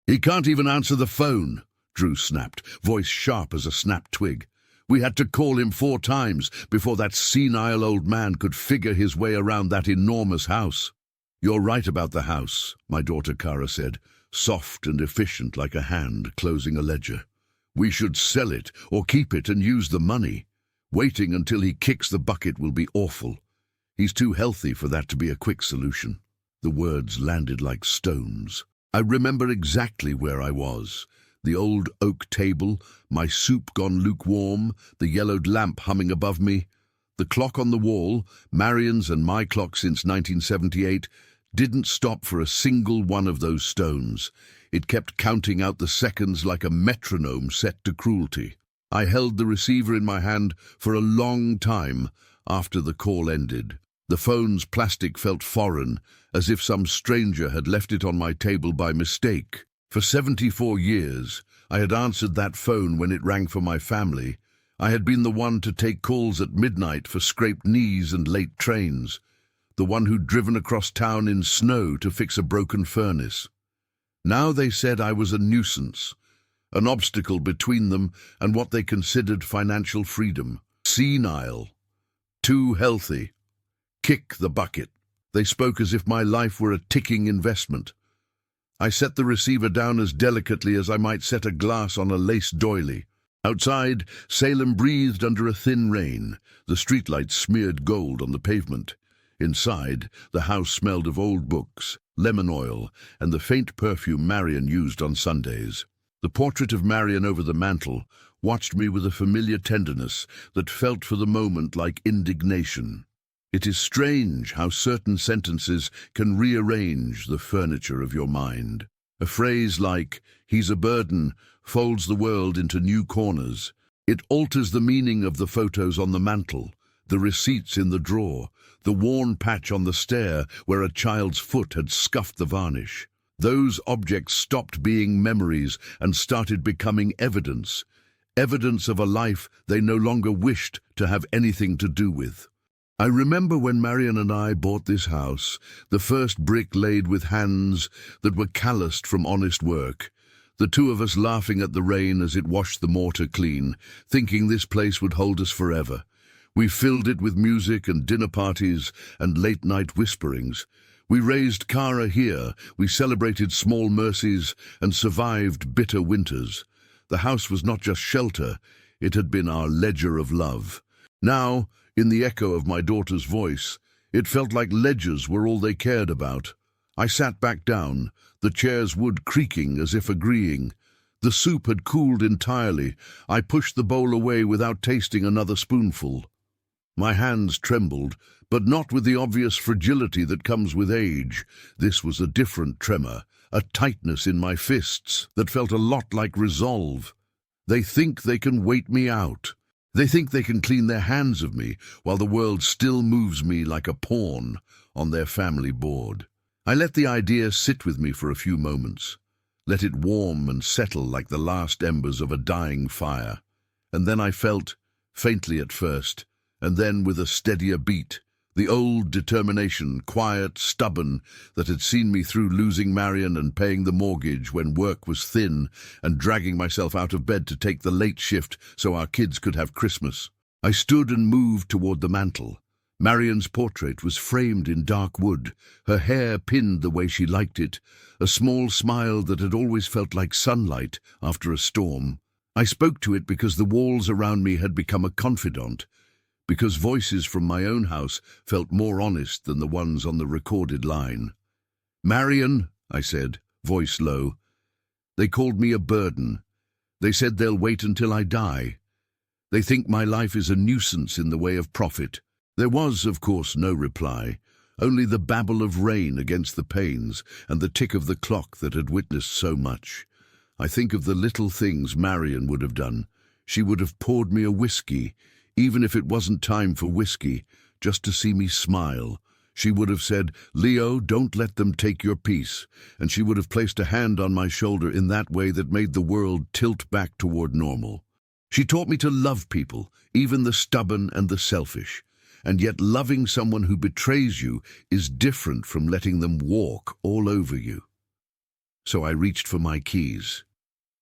"He can't even answer the phone," Drew snapped, voice sharp as a snapped twig. "We had to call him 4 times before that senile old man could figure his way around that enormous house." "You're right about the house," my daughter Kara said, soft and efficient like a hand closing a ledger. "We should sell it or keep it and use the money. Waiting until he kicks the bucket will be awful. He's too healthy for that to be a quick solution." The words landed like stones. I remember exactly where I was. The old oak table, my soup gone lukewarm, the yellowed lamp humming above me. The clock on the wall, Marion's and my clock since 1978, didn't stop for a single one of those stones. It kept counting out the seconds like a metronome set to cruelty. I held the receiver in my hand for a long time after the call ended. The phone's plastic felt foreign, as if some stranger had left it on my table by mistake. For 74 years, I had answered that phone when it rang for my family. I had been the one to take calls at midnight for scraped knees and late trains, the one who'd driven across town in snow to fix a broken furnace. Now they said I was a nuisance, an obstacle between them and what they considered financial freedom. Senile, too healthy, kick the bucket. They spoke as if my life were a ticking investment. I set the receiver down as delicately as I might set a glass on a lace doily. Outside, Salem breathed under a thin rain. The streetlights smeared gold on the pavement. Inside, the house smelled of old books, lemon oil, and the faint perfume Marion used on Sundays. The portrait of Marion over the mantel watched me with a familiar tenderness that felt for the moment like indignation. It is strange how certain sentences can rearrange the furniture of your mind. A phrase like, "he's a burden," folds the world into new corners. It alters the meaning of the photos on the mantel, the receipts in the drawer, the worn patch on the stair where a child's foot had scuffed the varnish. Those objects stopped being memories and started becoming evidence. Evidence of a life they no longer wished to have anything to do with. I remember when Marion and I bought this house, the first brick laid with hands that were calloused from honest work. The two of us laughing at the rain as it washed the mortar clean, thinking this place would hold us forever. We filled it with music and dinner parties and late-night whisperings. We raised Kara here, we celebrated small mercies and survived bitter winters. The house was not just shelter, it had been our ledger of love. Now, in the echo of my daughter's voice, it felt like ledgers were all they cared about. I sat back down, the chair's wood creaking as if agreeing. The soup had cooled entirely. I pushed the bowl away without tasting another spoonful. My hands trembled, but not with the obvious fragility that comes with age. This was a different tremor, a tightness in my fists that felt a lot like resolve. They think they can wait me out. They think they can clean their hands of me while the world still moves me like a pawn on their family board. I let the idea sit with me for a few moments, let it warm and settle like the last embers of a dying fire. And then I felt, faintly at first, and then with a steadier beat, the old determination, quiet, stubborn, that had seen me through losing Marion and paying the mortgage when work was thin and dragging myself out of bed to take the late shift so our kids could have Christmas. I stood and moved toward the mantel. Marion's portrait was framed in dark wood, her hair pinned the way she liked it, a small smile that had always felt like sunlight after a storm. I spoke to it because the walls around me had become a confidant, because voices from my own house felt more honest than the ones on the recorded line. "Marion," I said, voice low. "They called me a burden. They said they'll wait until I die. They think my life is a nuisance in the way of profit." There was, of course, no reply, only the babble of rain against the panes and the tick of the clock that had witnessed so much. I think of the little things Marion would have done. She would have poured me a whiskey, even if it wasn't time for whiskey, just to see me smile. She would have said, "Leo, don't let them take your peace," and she would have placed a hand on my shoulder in that way that made the world tilt back toward normal. She taught me to love people, even the stubborn and the selfish. And yet loving someone who betrays you is different from letting them walk all over you. So I reached for my keys.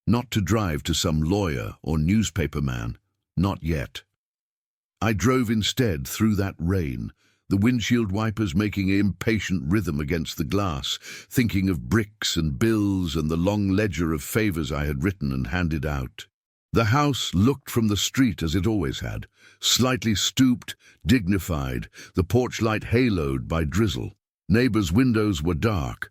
Not to drive to some lawyer or newspaper man. Not yet. I drove instead through that rain, the windshield wipers making an impatient rhythm against the glass, thinking of bricks and bills and the long ledger of favors I had written and handed out. The house looked from the street as it always had, slightly stooped, dignified, the porch light haloed by drizzle. Neighbors' windows were dark.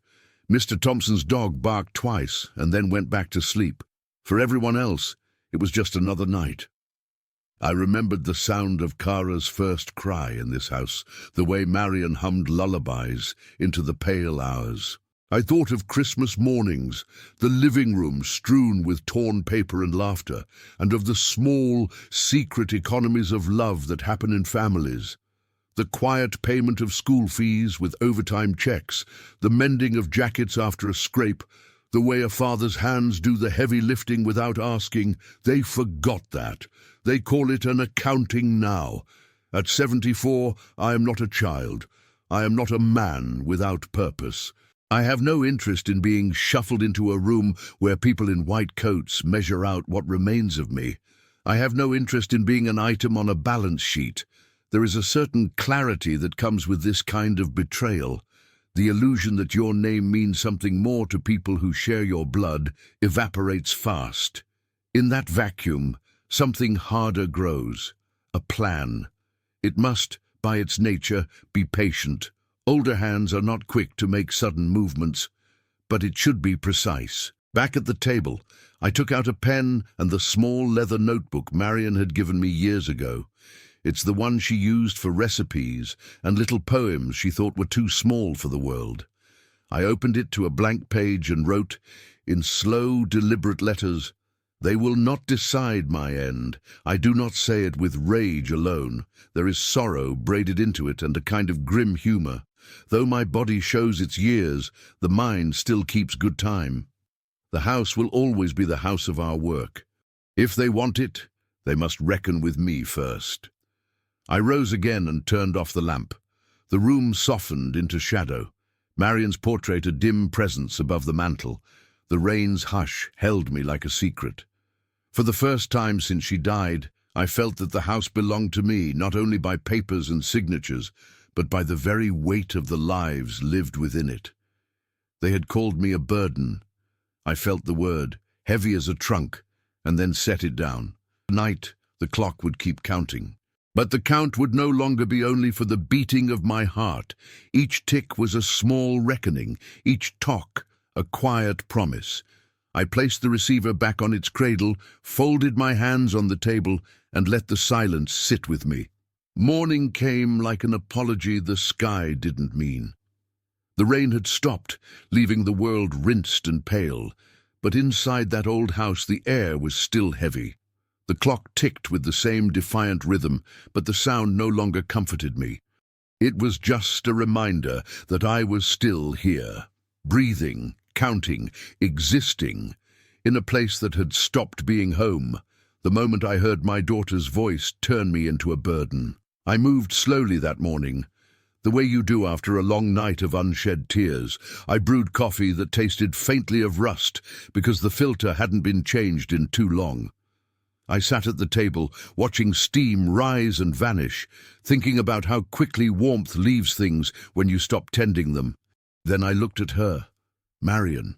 Mr. Thompson's dog barked twice and then went back to sleep. For everyone else, it was just another night. I remembered the sound of Kara's first cry in this house, the way Marion hummed lullabies into the pale hours. I thought of Christmas mornings, the living room strewn with torn paper and laughter, and of the small, secret economies of love that happen in families. The quiet payment of school fees with overtime checks, the mending of jackets after a scrape, the way a father's hands do the heavy lifting without asking. They forgot that. They call it an accounting now. At 74, I am not a child. I am not a man without purpose. I have no interest in being shuffled into a room where people in white coats measure out what remains of me. I have no interest in being an item on a balance sheet. There is a certain clarity that comes with this kind of betrayal. The illusion that your name means something more to people who share your blood evaporates fast. In that vacuum, something harder grows, a plan. It must, by its nature, be patient. Older hands are not quick to make sudden movements, but it should be precise. Back at the table, I took out a pen and the small leather notebook Marion had given me years ago. It's the one she used for recipes and little poems she thought were too small for the world. I opened it to a blank page and wrote, in slow, deliberate letters, "They will not decide my end. I do not say it with rage alone. There is sorrow braided into it and a kind of grim humor. Though my body shows its years, the mind still keeps good time. The house will always be the house of our work. If they want it, they must reckon with me first." I rose again and turned off the lamp. The room softened into shadow. Marion's portrait a dim presence above the mantel. The rain's hush held me like a secret. For the first time since she died, I felt that the house belonged to me, not only by papers and signatures, but by the very weight of the lives lived within it. They had called me a burden. I felt the word, heavy as a trunk, and then set it down. Tonight, the clock would keep counting. But the count would no longer be only for the beating of my heart. Each tick was a small reckoning, each tock a quiet promise. I placed the receiver back on its cradle, folded my hands on the table, and let the silence sit with me. Morning came like an apology the sky didn't mean. The rain had stopped, leaving the world rinsed and pale, but inside that old house the air was still heavy. The clock ticked with the same defiant rhythm, but the sound no longer comforted me. It was just a reminder that I was still here, breathing, counting, existing, in a place that had stopped being home. The moment I heard my daughter's voice turn me into a burden. I moved slowly that morning, the way you do after a long night of unshed tears. I brewed coffee that tasted faintly of rust because the filter hadn't been changed in too long. I sat at the table, watching steam rise and vanish, thinking about how quickly warmth leaves things when you stop tending them. Then I looked at her, Marion.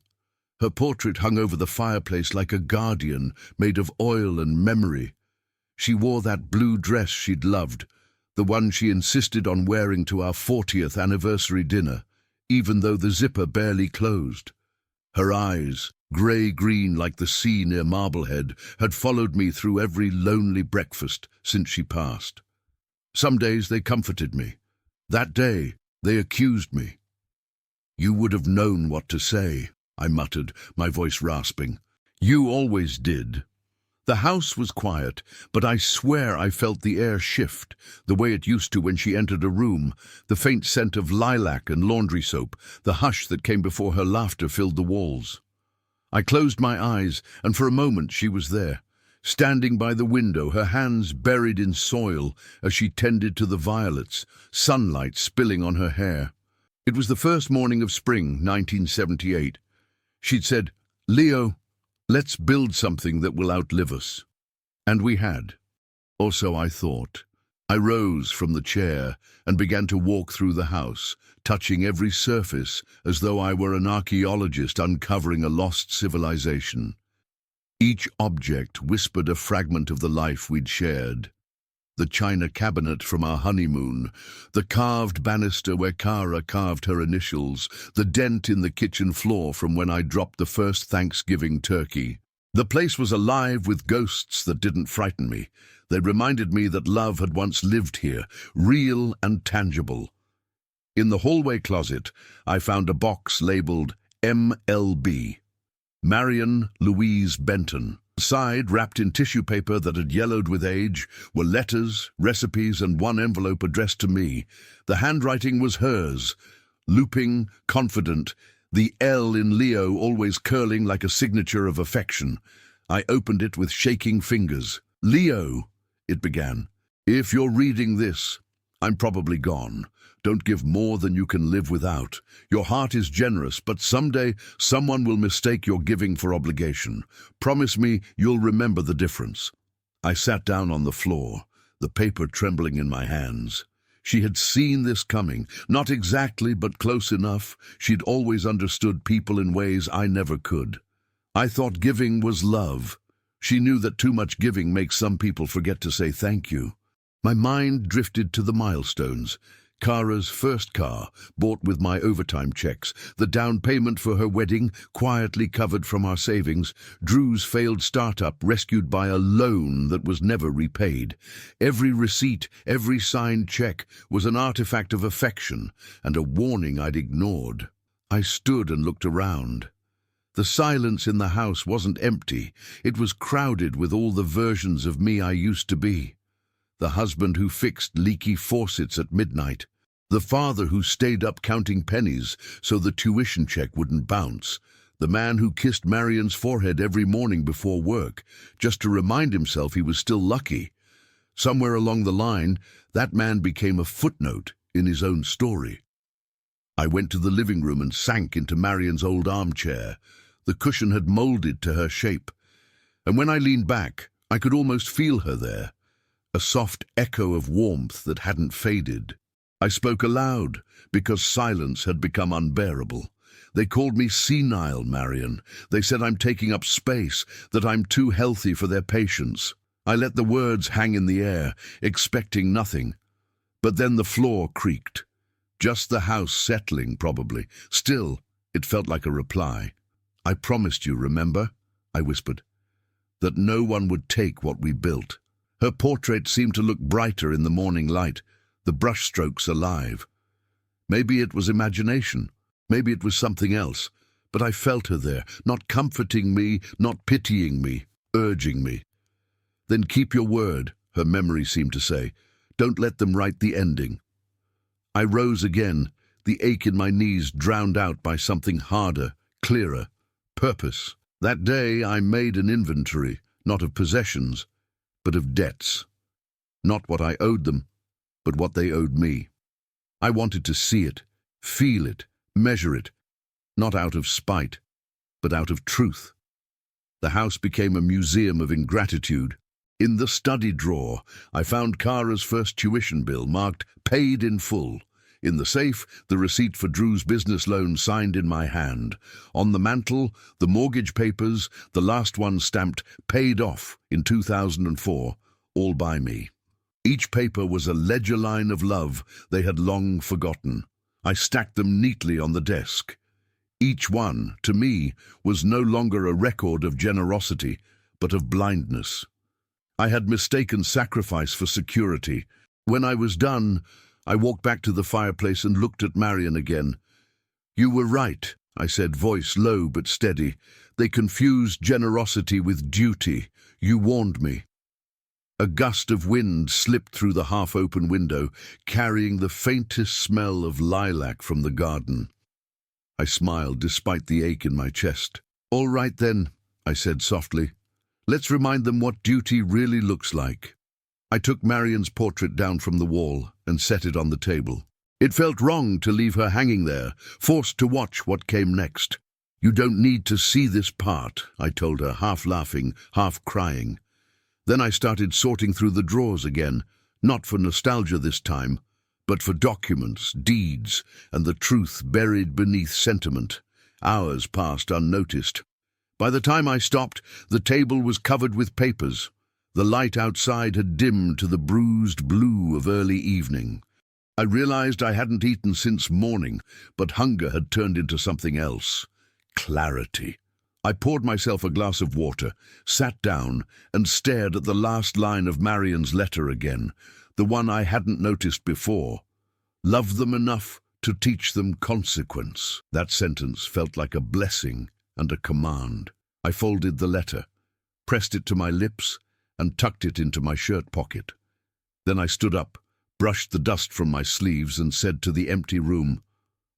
Her portrait hung over the fireplace like a guardian made of oil and memory. She wore that blue dress she'd loved, the one she insisted on wearing to our 40th anniversary dinner, even though the zipper barely closed. Her eyes, grey-green like the sea near Marblehead, had followed me through every lonely breakfast since she passed. Some days they comforted me. That day they accused me. "You would have known what to say," I muttered, my voice rasping. "You always did." The house was quiet, but I swear I felt the air shift, the way it used to when she entered a room. The faint scent of lilac and laundry soap, the hush that came before her laughter filled the walls. I closed my eyes, and for a moment she was there, standing by the window, her hands buried in soil as she tended to the violets, sunlight spilling on her hair. It was the first morning of spring, 1978. She'd said, "Leo, let's build something that will outlive us." And we had. Or so I thought. I rose from the chair and began to walk through the house, touching every surface as though I were an archaeologist uncovering a lost civilization. Each object whispered a fragment of the life we'd shared. The china cabinet from our honeymoon, the carved banister where Kara carved her initials, the dent in the kitchen floor from when I dropped the first Thanksgiving turkey. The place was alive with ghosts that didn't frighten me. They reminded me that love had once lived here, real and tangible. In the hallway closet, I found a box labeled MLB. Marion Louise Benton. Inside, wrapped in tissue paper that had yellowed with age, were letters, recipes, and one envelope addressed to me. The handwriting was hers, looping, confident, the L in Leo always curling like a signature of affection. I opened it with shaking fingers. "Leo," it began, "if you're reading this, I'm probably gone. Don't give more than you can live without. Your heart is generous, but someday someone will mistake your giving for obligation. Promise me you'll remember the difference." I sat down on the floor, the paper trembling in my hands. She had seen this coming, not exactly, but close enough. She'd always understood people in ways I never could. I thought giving was love. She knew that too much giving makes some people forget to say thank you. My mind drifted to the milestones. Kara's first car, bought with my overtime checks, the down payment for her wedding, quietly covered from our savings, Drew's failed startup rescued by a loan that was never repaid. Every receipt, every signed check was an artifact of affection and a warning I'd ignored. I stood and looked around. The silence in the house wasn't empty. It was crowded with all the versions of me I used to be. The husband who fixed leaky faucets at midnight. The father who stayed up counting pennies so the tuition check wouldn't bounce. The man who kissed Marion's forehead every morning before work, just to remind himself he was still lucky. Somewhere along the line, that man became a footnote in his own story. I went to the living room and sank into Marion's old armchair. The cushion had molded to her shape. And when I leaned back, I could almost feel her there. A soft echo of warmth that hadn't faded. I spoke aloud, because silence had become unbearable. They called me senile, Marion. They said I'm taking up space, that I'm too healthy for their patience. I let the words hang in the air, expecting nothing. But then the floor creaked. Just the house settling, probably. Still, it felt like a reply. "I promised you, remember?" I whispered. "That no one would take what we built." Her portrait seemed to look brighter in the morning light, the brushstrokes alive. Maybe it was imagination, maybe it was something else, but I felt her there, not comforting me, not pitying me, urging me. "Then keep your word," her memory seemed to say. "Don't let them write the ending." I rose again, the ache in my knees drowned out by something harder, clearer, purpose. That day I made an inventory, not of possessions, but of debts. Not what I owed them, but what they owed me. I wanted to see it, feel it, measure it, not out of spite, but out of truth. The house became a museum of ingratitude. In the study drawer, I found Kara's first tuition bill marked "Paid in Full." In the safe, the receipt for Drew's business loan signed in my hand. On the mantel, the mortgage papers, the last one stamped "Paid Off" in 2004, all by me. Each paper was a ledger line of love they had long forgotten. I stacked them neatly on the desk. Each one, to me, was no longer a record of generosity, but of blindness. I had mistaken sacrifice for security. When I was done, I walked back to the fireplace and looked at Marion again. "You were right," I said, voice low but steady. "They confused generosity with duty. You warned me." A gust of wind slipped through the half-open window, carrying the faintest smell of lilac from the garden. I smiled despite the ache in my chest. "All right then," I said softly. "Let's remind them what duty really looks like." I took Marion's portrait down from the wall and set it on the table. It felt wrong to leave her hanging there, forced to watch what came next. You don't need to see this part, I told her, half laughing, half crying. Then I started sorting through the drawers again, not for nostalgia this time, but for documents, deeds, and the truth buried beneath sentiment. Hours passed unnoticed. By the time I stopped, the table was covered with papers. The light outside had dimmed to the bruised blue of early evening. I realized I hadn't eaten since morning, but hunger had turned into something else. Clarity. I poured myself a glass of water, sat down, and stared at the last line of Marian's letter again, the one I hadn't noticed before. Love them enough to teach them consequence. That sentence felt like a blessing and a command. I folded the letter, pressed it to my lips, and tucked it into my shirt pocket. Then I stood up, brushed the dust from my sleeves, and said to the empty room,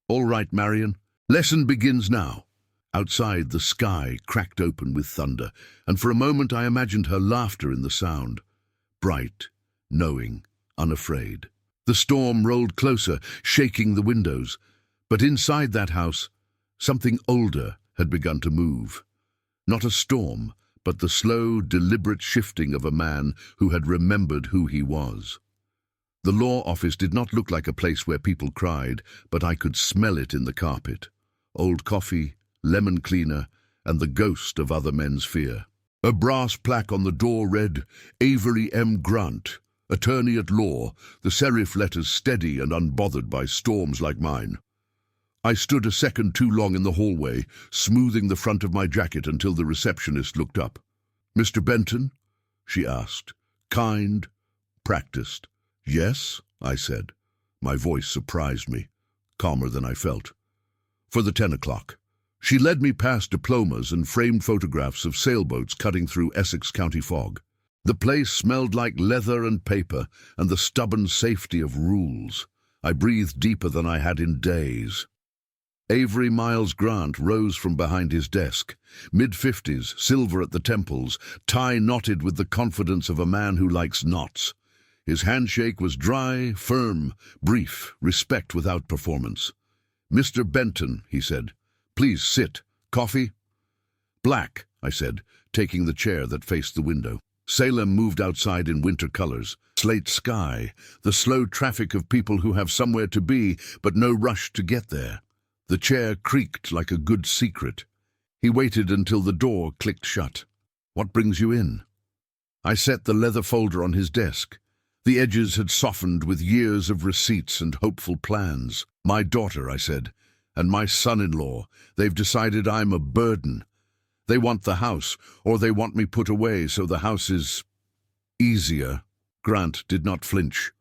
"All right, Marian, lesson begins now." Outside, the sky cracked open with thunder, and for a moment I imagined her laughter in the sound. Bright, knowing, unafraid. The storm rolled closer, shaking the windows. But inside that house, something older had begun to move. Not a storm, but the slow, deliberate shifting of a man who had remembered who he was. The law office did not look like a place where people cried, but I could smell it in the carpet. Old coffee, lemon cleaner, and the ghost of other men's fear. A brass plaque on the door read, "Avery M. Grant, attorney at law," the serif letters steady and unbothered by storms like mine. I stood a second too long in the hallway, smoothing the front of my jacket until the receptionist looked up. "Mr. Benton?" she asked. Kind, practiced. "Yes," I said. My voice surprised me, calmer than I felt. "For the 10 o'clock. She led me past diplomas and framed photographs of sailboats cutting through Essex County fog. The place smelled like leather and paper and the stubborn safety of rules. I breathed deeper than I had in days. Avery Miles Grant rose from behind his desk, mid-50s, silver at the temples, tie knotted with the confidence of a man who likes knots. His handshake was dry, firm, brief, respect without performance. "Mr. Benton," he said, "please sit. Coffee?" "Black," I said, taking the chair that faced the window. Salem moved outside in winter colors. Slate sky, the slow traffic of people who have somewhere to be, but no rush to get there. The chair creaked like a good secret. He waited until the door clicked shut. "What brings you in?" I set the leather folder on his desk. The edges had softened with years of receipts and hopeful plans. "My daughter," I said, "and my son-in-law. They've decided I'm a burden. They want the house, or they want me put away so the house is easier." Grant did not flinch.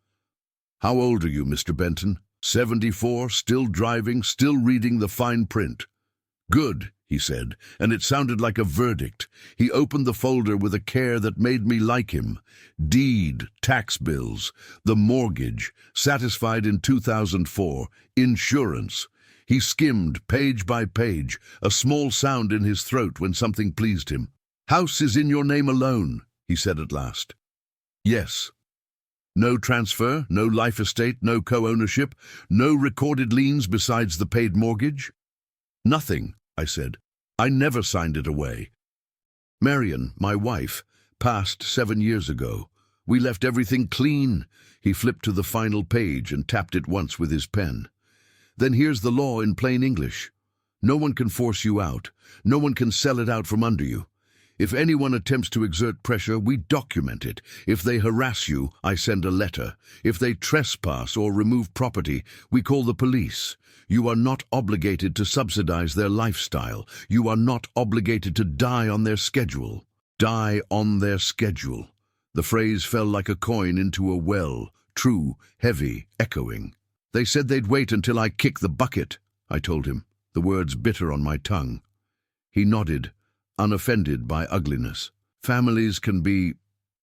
"How old are you, Mr. Benton?" 74, still driving, still reading the fine print. "Good," he said, and it sounded like a verdict. He opened the folder with a care that made me like him. Deed, tax bills, the mortgage, satisfied in 2004, insurance. He skimmed page by page, a small sound in his throat when something pleased him. "House is in your name alone," he said at last. "Yes." "No transfer, no life estate, no co-ownership, no recorded liens besides the paid mortgage?" "Nothing," I said. "I never signed it away. Marian, my wife, passed 7 years ago. We left everything clean." He flipped to the final page and tapped it once with his pen. "Then here's the law in plain English. No one can force you out. No one can sell it out from under you. If anyone attempts to exert pressure, we document it. If they harass you, I send a letter. If they trespass or remove property, we call the police. You are not obligated to subsidize their lifestyle. You are not obligated to die on their schedule." Die on their schedule. The phrase fell like a coin into a well, true, heavy, echoing. "They said they'd wait until I kick the bucket," I told him, the words bitter on my tongue. He nodded, unoffended by ugliness. Families can be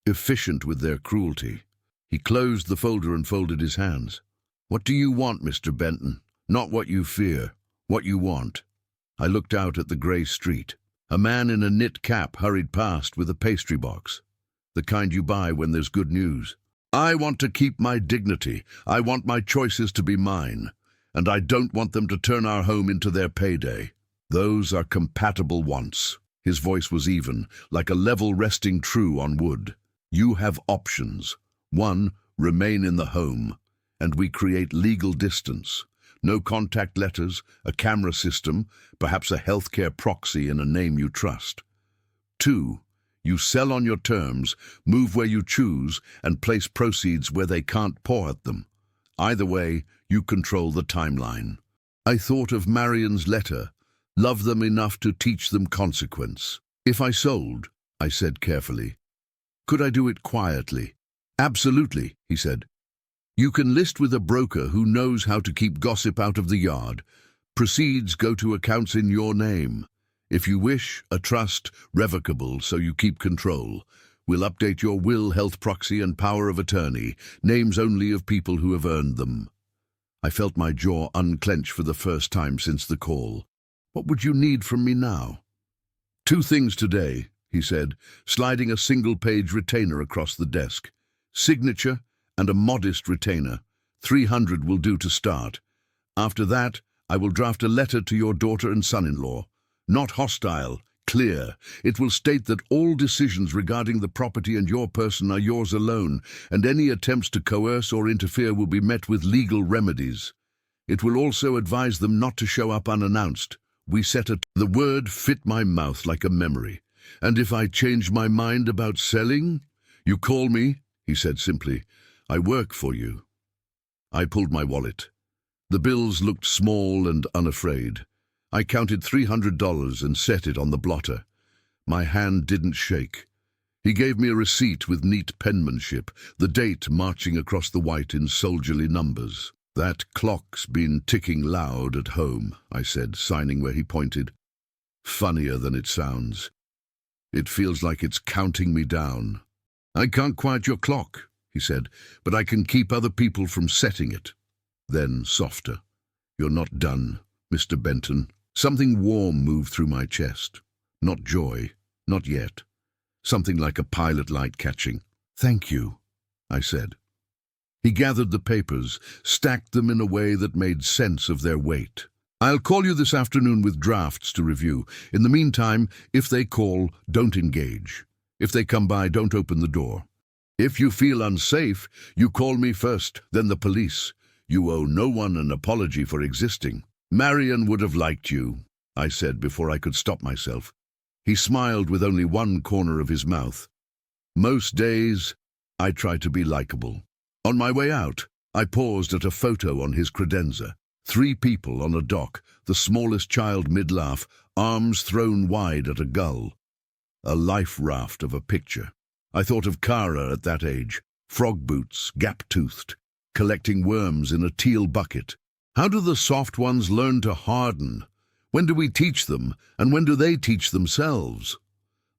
efficient with their cruelty. He closed the folder and folded his hands. "What do you want, Mr. Benton? Not what you fear, what you want." I looked out at the grey street. A man in a knit cap hurried past with a pastry box, the kind you buy when there's good news. "I want to keep my dignity. I want my choices to be mine, and I don't want them to turn our home into their payday." Those are compatible wants. His voice was even, like a level resting true on wood. You have options. 1, remain in the home, and we create legal distance. No contact letters, a camera system, perhaps a healthcare proxy in a name you trust. 2, you sell on your terms, move where you choose, and place proceeds where they can't paw at them. Either way, you control the timeline. I thought of Marion's letter, love them enough to teach them consequence. If I sold, I said carefully, could I do it quietly? Absolutely, he said. You can list with a broker who knows how to keep gossip out of the yard. Proceeds go to accounts in your name. If you wish, a trust, revocable, so you keep control. We'll update your will, health proxy, and power of attorney, names only of people who have earned them. I felt my jaw unclench for the first time since the call. What would you need from me now? 2 things today, he said, sliding a single-page retainer across the desk. Signature and a modest retainer. 300 will do to start. After that, I will draft a letter to your daughter and son-in-law. Not hostile, clear. It will state that all decisions regarding the property and your person are yours alone, and any attempts to coerce or interfere will be met with legal remedies. It will also advise them not to show up unannounced. The word fit my mouth like a memory. And if I change my mind about selling? You call me, he said simply. I work for you. I pulled my wallet. The bills looked small and unafraid. I counted $300 and set it on the blotter. My hand didn't shake. He gave me a receipt with neat penmanship, the date marching across the white in soldierly numbers. That clock's been ticking loud at home, I said, signing where he pointed. Funnier than it sounds. It feels like it's counting me down. I can't quiet your clock, he said, but I can keep other people from setting it. Then, softer. You're not done, Mr. Benton. Something warm moved through my chest. Not joy, not yet. Something like a pilot light catching. Thank you, I said. He gathered the papers, stacked them in a way that made sense of their weight. I'll call you this afternoon with drafts to review. In the meantime, if they call, don't engage. If they come by, don't open the door. If you feel unsafe, you call me first, then the police. You owe no one an apology for existing. Marion would have liked you, I said before I could stop myself. He smiled with only one corner of his mouth. Most days, I try to be likable. On my way out, I paused at a photo on his credenza. 3 people on a dock, the smallest child mid-laugh, arms thrown wide at a gull. A life raft of a picture. I thought of Kara at that age, frog boots, gap-toothed, collecting worms in a teal bucket. How do the soft ones learn to harden? When do we teach them, and when do they teach themselves?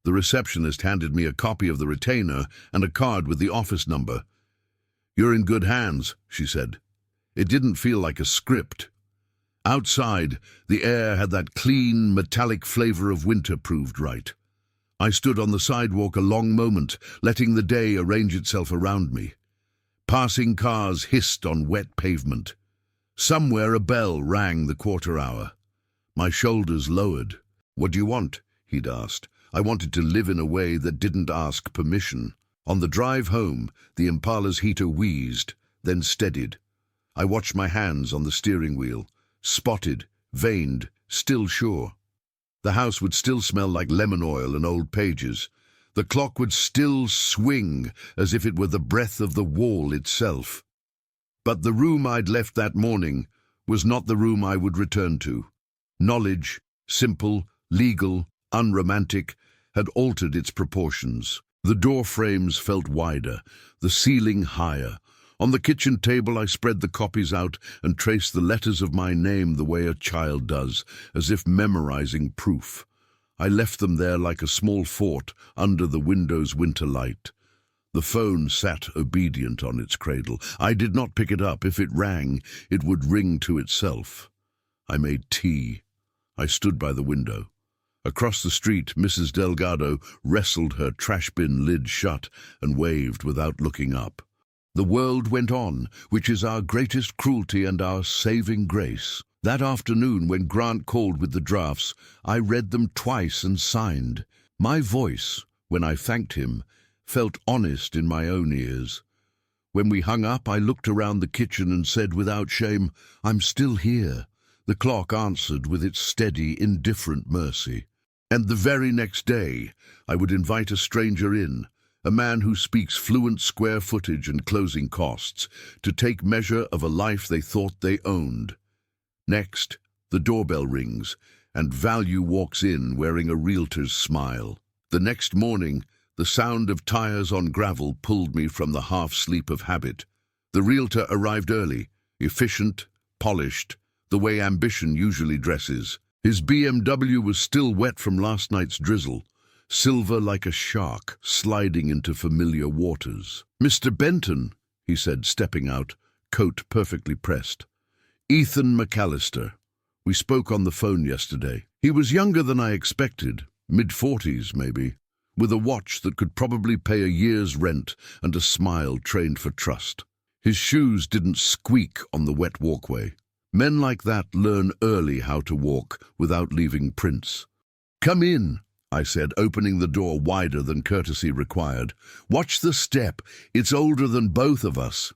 The receptionist handed me a copy of the retainer and a card with the office number. You're in good hands, she said. It didn't feel like a script. Outside, the air had that clean, metallic flavor of winter proved right. I stood on the sidewalk a long moment, letting the day arrange itself around me. Passing cars hissed on wet pavement. Somewhere a bell rang the 1/4 hour. My shoulders lowered. What do you want? He'd asked. I wanted to live in a way that didn't ask permission. On the drive home, the Impala's heater wheezed, then steadied. I watched my hands on the steering wheel, spotted, veined, still sure. The house would still smell like lemon oil and old pages. The clock would still swing as if it were the breath of the wall itself. But the room I'd left that morning was not the room I would return to. Knowledge, simple, legal, unromantic, had altered its proportions. The door frames felt wider, the ceiling higher. On the kitchen table I spread the copies out and traced the letters of my name the way a child does, as if memorizing proof. I left them there like a small fort under the window's winter light. The phone sat obedient on its cradle. I did not pick it up. If it rang, it would ring to itself. I made tea. I stood by the window. Across the street, Mrs. Delgado wrestled her trash bin lid shut and waved without looking up. The world went on, which is our greatest cruelty and our saving grace. That afternoon, when Grant called with the drafts, I read them twice and signed. My voice, when I thanked him, felt honest in my own ears. When we hung up, I looked around the kitchen and said without shame, "I'm still here." The clock answered with its steady, indifferent mercy. And the very next day, I would invite a stranger in, a man who speaks fluent square footage and closing costs, to take measure of a life they thought they owned. Next, the doorbell rings, and Value walks in wearing a realtor's smile. The next morning, the sound of tires on gravel pulled me from the half-sleep of habit. The realtor arrived early, efficient, polished, the way ambition usually dresses. His BMW was still wet from last night's drizzle, silver like a shark sliding into familiar waters. "Mr. Benton," he said, stepping out, coat perfectly pressed. "Ethan McAllister. We spoke on the phone yesterday. He was younger than I expected, mid-40s maybe, with a watch that could probably pay a year's rent and a smile trained for trust. His shoes didn't squeak on the wet walkway. Men like that learn early how to walk without leaving prints. "Come in," I said, opening the door wider than courtesy required. "Watch the step. It's older than both of us."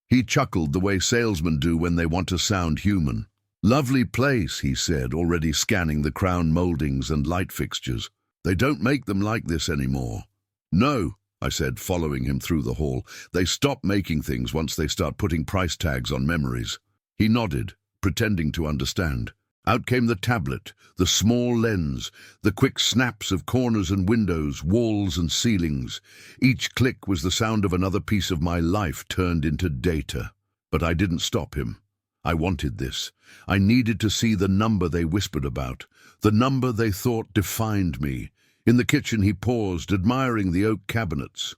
He chuckled the way salesmen do when they want to sound human. "Lovely place," he said, already scanning the crown moldings and light fixtures. "They don't make them like this anymore." "No," I said, following him through the hall. "They stop making things once they start putting price tags on memories." He nodded, pretending to understand. Out came the tablet, the small lens, the quick snaps of corners and windows, walls and ceilings. Each click was the sound of another piece of my life turned into data. But I didn't stop him. I wanted this. I needed to see the number they whispered about, the number they thought defined me. In the kitchen he paused, admiring the oak cabinets.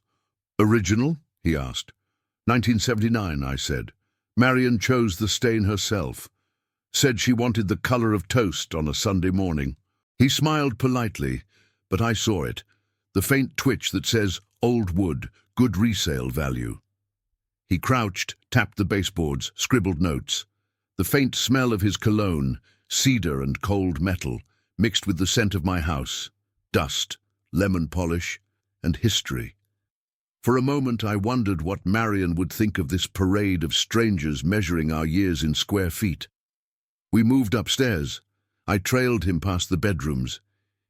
"Original?" he asked. 1979, I said. Marion chose the stain herself. Said she wanted the color of toast on a Sunday morning. He smiled politely, but I saw it, the faint twitch that says, "Old wood, good resale value." He crouched, tapped the baseboards, scribbled notes. The faint smell of his cologne, cedar and cold metal, mixed with the scent of my house, dust, lemon polish, and history. For a moment I wondered what Marion would think of this parade of strangers measuring our years in square feet. We moved upstairs. I trailed him past the bedrooms.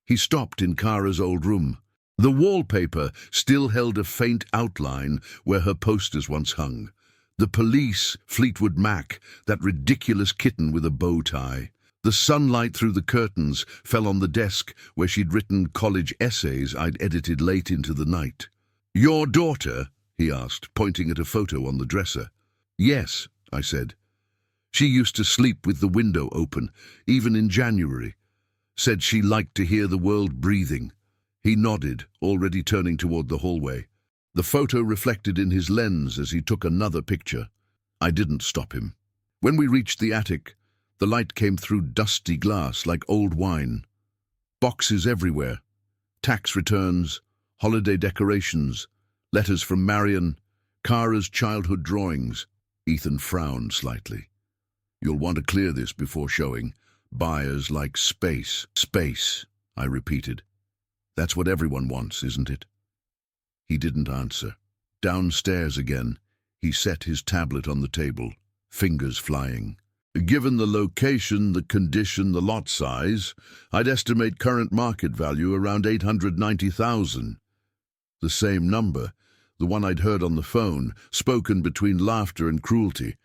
He stopped in Kara's old room. The wallpaper still held a faint outline where her posters once hung. The police, Fleetwood Mac, that ridiculous kitten with a bow tie. The sunlight through the curtains fell on the desk where she'd written college essays I'd edited late into the night. "Your daughter?" he asked, pointing at a photo on the dresser. "Yes," I said. "She used to sleep with the window open, even in January. Said she liked to hear the world breathing." He nodded, already turning toward the hallway. The photo reflected in his lens as he took another picture. I didn't stop him. When we reached the attic, the light came through dusty glass like old wine. Boxes everywhere. Tax returns, holiday decorations, letters from Marion, Kara's childhood drawings. Ethan frowned slightly. "You'll want to clear this before showing. Buyers like space." "Space," I repeated. "That's what everyone wants, isn't it?" He didn't answer. Downstairs again, he set his tablet on the table, fingers flying. "Given the location, the condition, the lot size, I'd estimate current market value around 890,000. The same number, the one I'd heard on the phone, spoken between laughter and cruelty.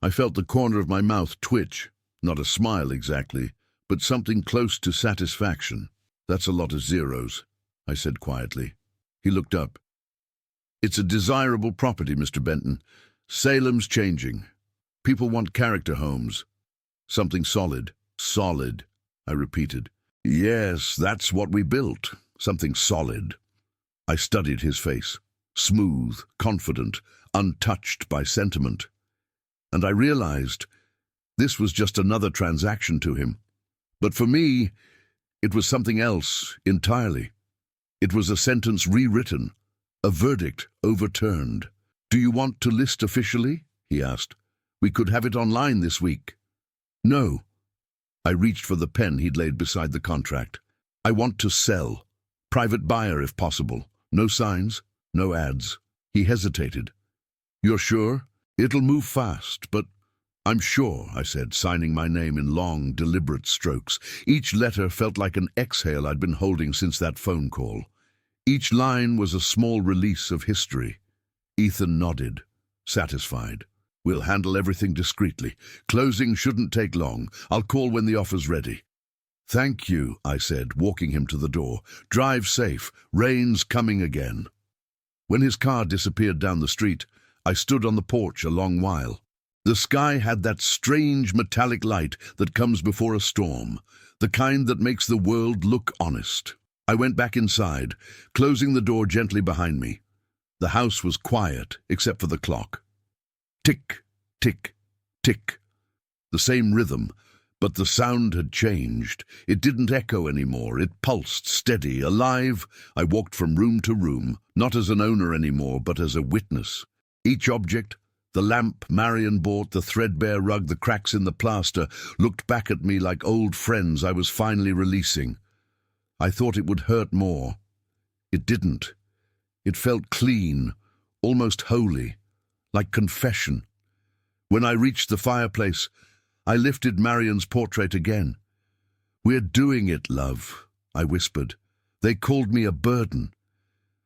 I felt the corner of my mouth twitch. Not a smile exactly, but something close to satisfaction. "That's a lot of zeros," I said quietly. He looked up. "It's a desirable property, Mr. Benton. Salem's changing. People want character homes. Something solid." "Solid," I repeated. "Yes, that's what we built. Something solid." I studied his face. Smooth, confident, untouched by sentiment. And I realized this was just another transaction to him. But for me, it was something else entirely. It was a sentence rewritten, a verdict overturned. "Do you want to list officially?" he asked. "We could have it online this week." "No," I reached for the pen he'd laid beside the contract. I want to sell. Private buyer if possible. No signs, no ads. He hesitated. You're sure? It'll move fast, but I'm sure, I said, signing my name in long, deliberate strokes. Each letter felt like an exhale I'd been holding since that phone call. Each line was a small release of history. Ethan nodded, satisfied. We'll handle everything discreetly. Closing shouldn't take long. I'll call when the offer's ready. Thank you, I said, walking him to the door. Drive safe. Rain's coming again. When his car disappeared down the street, I stood on the porch a long while. The sky had that strange metallic light that comes before a storm, the kind that makes the world look honest. I went back inside, closing the door gently behind me. The house was quiet, except for the clock. Tick, tick, tick. The same rhythm, but the sound had changed. It didn't echo anymore. It pulsed, steady, alive. I walked from room to room, not as an owner anymore, but as a witness. Each object, the lamp Marion bought, the threadbare rug, the cracks in the plaster, looked back at me like old friends I was finally releasing. I thought it would hurt more. It didn't. It felt clean, almost holy, like confession. When I reached the fireplace, I lifted Marion's portrait again. We're doing it, love, I whispered. They called me a burden.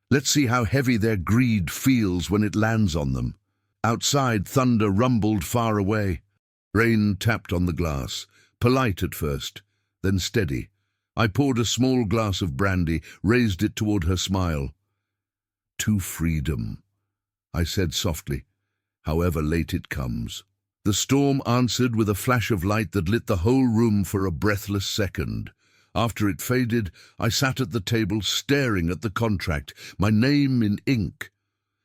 Let's see how heavy their greed feels when it lands on them. Outside, thunder rumbled far away. Rain tapped on the glass, polite at first, then steady. I poured a small glass of brandy, raised it toward her smile. To freedom, I said softly, however late it comes. The storm answered with a flash of light that lit the whole room for a breathless second. After it faded, I sat at the table staring at the contract, my name in ink.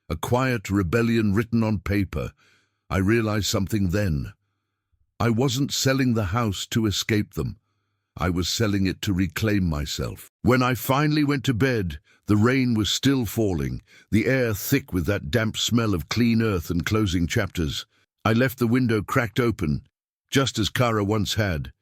A quiet rebellion written on paper. I realized something then. I wasn't selling the house to escape them. I was selling it to reclaim myself. When I finally went to bed, the rain was still falling, the air thick with that damp smell of clean earth and closing chapters. I left the window cracked open, just as Kara once had,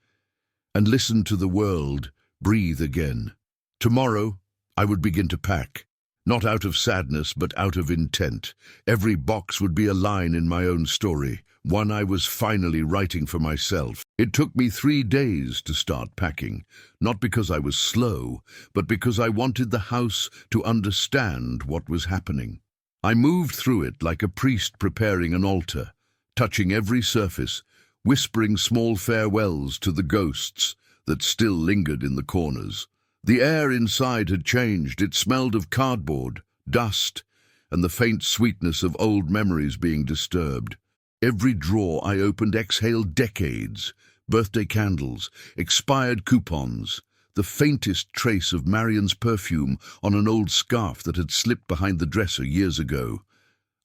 and listened to the world breathe again. Tomorrow, I would begin to pack. Not out of sadness, but out of intent. Every box would be a line in my own story, one I was finally writing for myself. It took me 3 days to start packing, not because I was slow, but because I wanted the house to understand what was happening. I moved through it like a priest preparing an altar, touching every surface, whispering small farewells to the ghosts that still lingered in the corners. The air inside had changed. It smelled of cardboard, dust, and the faint sweetness of old memories being disturbed. Every drawer I opened exhaled decades, birthday candles, expired coupons, the faintest trace of Marion's perfume on an old scarf that had slipped behind the dresser years ago.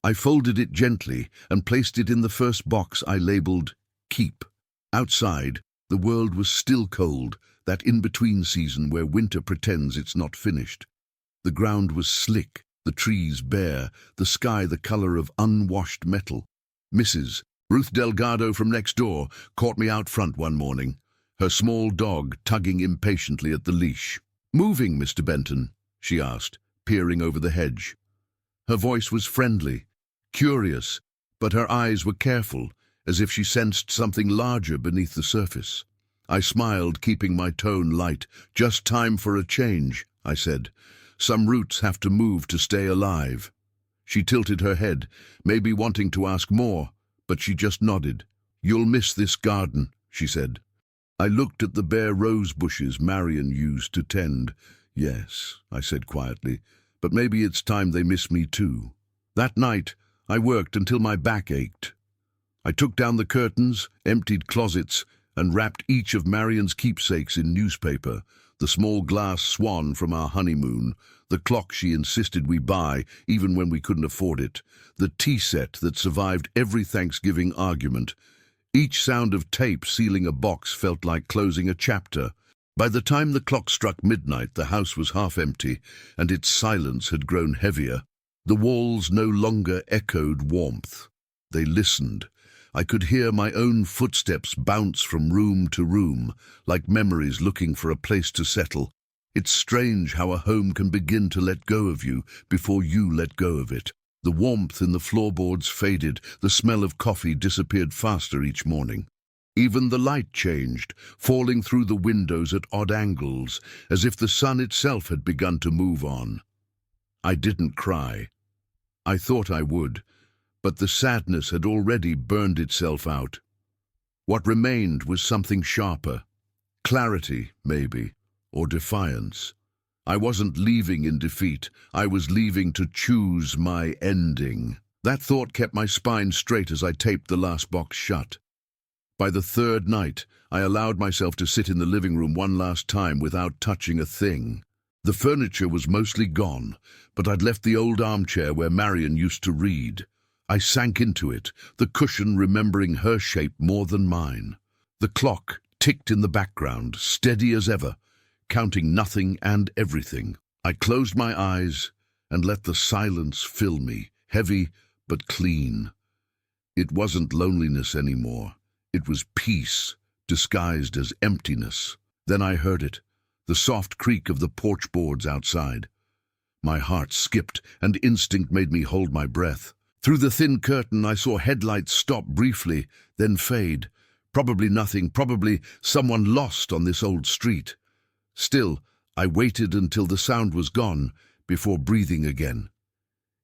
I folded it gently and placed it in the first box I labeled Keep. Outside, the world was still cold, that in-between season where winter pretends it's not finished. The ground was slick, the trees bare, the sky the color of unwashed metal. Mrs. Ruth Delgado from next door caught me out front one morning, her small dog tugging impatiently at the leash. "Moving, Mr. Benton?" she asked, peering over the hedge. Her voice was friendly, curious, but her eyes were careful, as if she sensed something larger beneath the surface. I smiled, keeping my tone light. "Just time for a change," I said. "Some roots have to move to stay alive." She tilted her head, maybe wanting to ask more, but she just nodded. "You'll miss this garden," she said. I looked at the bare rose bushes Marion used to tend. "Yes," I said quietly, "but maybe it's time they miss me too." That night, I worked until my back ached. I took down the curtains, emptied closets, and wrapped each of Marion's keepsakes in newspaper, the small glass swan from our honeymoon, the clock she insisted we buy, even when we couldn't afford it, the tea set that survived every Thanksgiving argument. Each sound of tape sealing a box felt like closing a chapter. By the time the clock struck midnight, the house was half empty, and its silence had grown heavier. The walls no longer echoed warmth. They listened. I could hear my own footsteps bounce from room to room, like memories looking for a place to settle. It's strange how a home can begin to let go of you before you let go of it. The warmth in the floorboards faded, the smell of coffee disappeared faster each morning. Even the light changed, falling through the windows at odd angles, as if the sun itself had begun to move on. I didn't cry. I thought I would, but the sadness had already burned itself out. What remained was something sharper. Clarity, maybe, or defiance. I wasn't leaving in defeat. I was leaving to choose my ending. That thought kept my spine straight as I taped the last box shut. By the third night, I allowed myself to sit in the living room one last time without touching a thing. The furniture was mostly gone, but I'd left the old armchair where Marion used to read. I sank into it, the cushion remembering her shape more than mine. The clock ticked in the background, steady as ever, counting nothing and everything. I closed my eyes and let the silence fill me, heavy but clean. It wasn't loneliness anymore. It was peace, disguised as emptiness. Then I heard it, the soft creak of the porch boards outside. My heart skipped, and instinct made me hold my breath. Through the thin curtain I saw headlights stop briefly, then fade. Probably nothing, probably someone lost on this old street. Still, I waited until the sound was gone, before breathing again.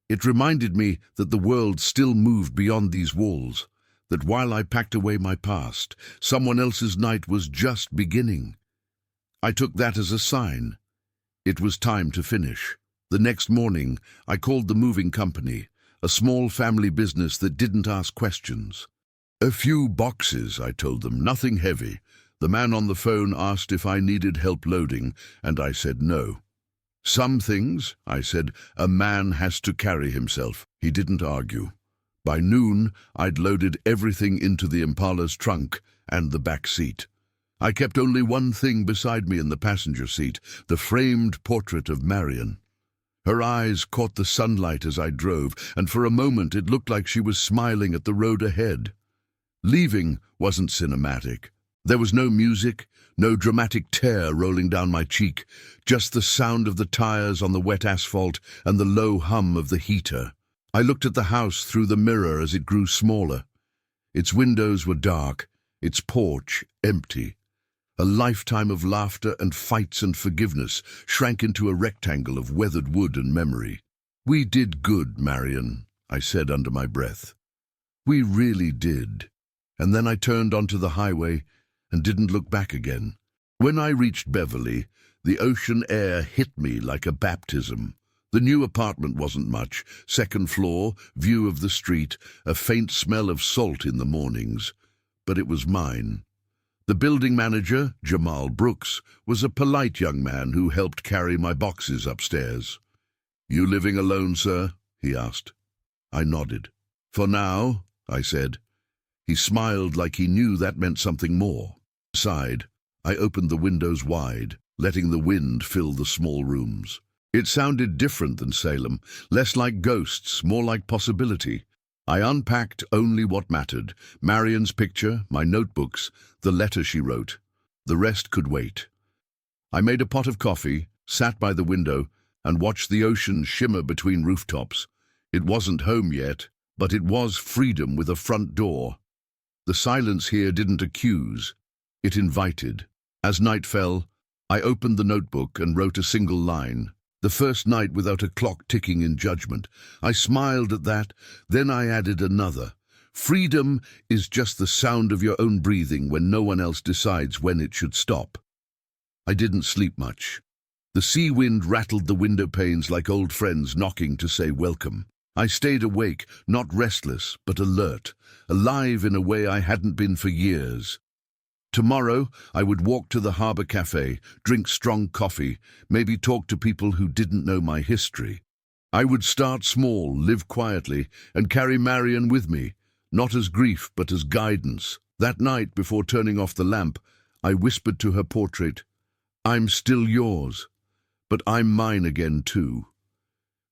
It reminded me that the world still moved beyond these walls, that while I packed away my past, someone else's night was just beginning. I took that as a sign. It was time to finish. The next morning, I called the moving company, a small family business that didn't ask questions. "A few boxes," I told them, "nothing heavy." The man on the phone asked if I needed help loading, and I said no. "Some things," I said, "a man has to carry himself." He didn't argue. By noon, I'd loaded everything into the Impala's trunk and the back seat. I kept only one thing beside me in the passenger seat, the framed portrait of Marion. Her eyes caught the sunlight as I drove, and for a moment it looked like she was smiling at the road ahead. Leaving wasn't cinematic. There was no music, no dramatic tear rolling down my cheek, just the sound of the tires on the wet asphalt and the low hum of the heater. I looked at the house through the mirror as it grew smaller. Its windows were dark, its porch empty. A lifetime of laughter and fights and forgiveness shrank into a rectangle of weathered wood and memory. "We did good, Marion," I said under my breath. "We really did." And then I turned onto the highway and didn't look back again. When I reached Beverly, the ocean air hit me like a baptism. The new apartment wasn't much. Second floor, view of the street, a faint smell of salt in the mornings. But it was mine. The building manager, Jamal Brooks, was a polite young man who helped carry my boxes upstairs. "You living alone, sir?" he asked. I nodded. "For now," I said. He smiled like he knew that meant something more. Inside, I opened the windows wide, letting the wind fill the small rooms. It sounded different than Salem, less like ghosts, more like possibility. I unpacked only what mattered: Marion's picture, my notebooks, the letter she wrote. The rest could wait. I made a pot of coffee, sat by the window, and watched the ocean shimmer between rooftops. It wasn't home yet, but it was freedom with a front door. The silence here didn't accuse, it invited. As night fell, I opened the notebook and wrote a single line. The first night without a clock ticking in judgment. I smiled at that, then I added another. Freedom is just the sound of your own breathing when no one else decides when it should stop. I didn't sleep much. The sea wind rattled the window panes like old friends knocking to say welcome. I stayed awake, not restless, but alert, alive in a way I hadn't been for years. Tomorrow, I would walk to the Harbour Cafe, drink strong coffee, maybe talk to people who didn't know my history. I would start small, live quietly, and carry Marion with me, not as grief but as guidance. That night, before turning off the lamp, I whispered to her portrait, "I'm still yours, but I'm mine again too."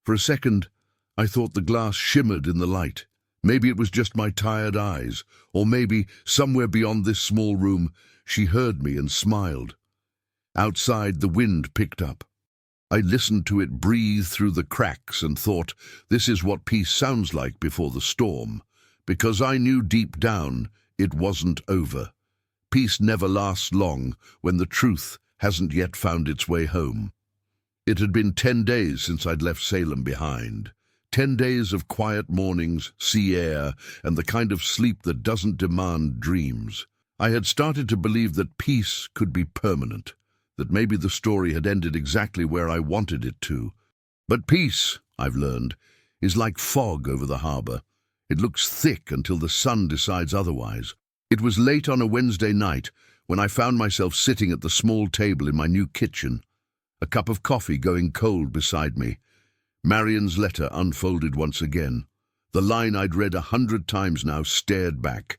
For a second, I thought the glass shimmered in the light. Maybe it was just my tired eyes, or maybe, somewhere beyond this small room, she heard me and smiled. Outside, the wind picked up. I listened to it breathe through the cracks and thought, this is what peace sounds like before the storm, because I knew deep down it wasn't over. Peace never lasts long when the truth hasn't yet found its way home. It had been 10 days since I'd left Salem behind. 10 days of quiet mornings, sea air, and the kind of sleep that doesn't demand dreams. I had started to believe that peace could be permanent, that maybe the story had ended exactly where I wanted it to. But peace, I've learned, is like fog over the harbor. It looks thick until the sun decides otherwise. It was late on a Wednesday night when I found myself sitting at the small table in my new kitchen, a cup of coffee going cold beside me. Marion's letter unfolded once again. The line I'd read 100 times now stared back.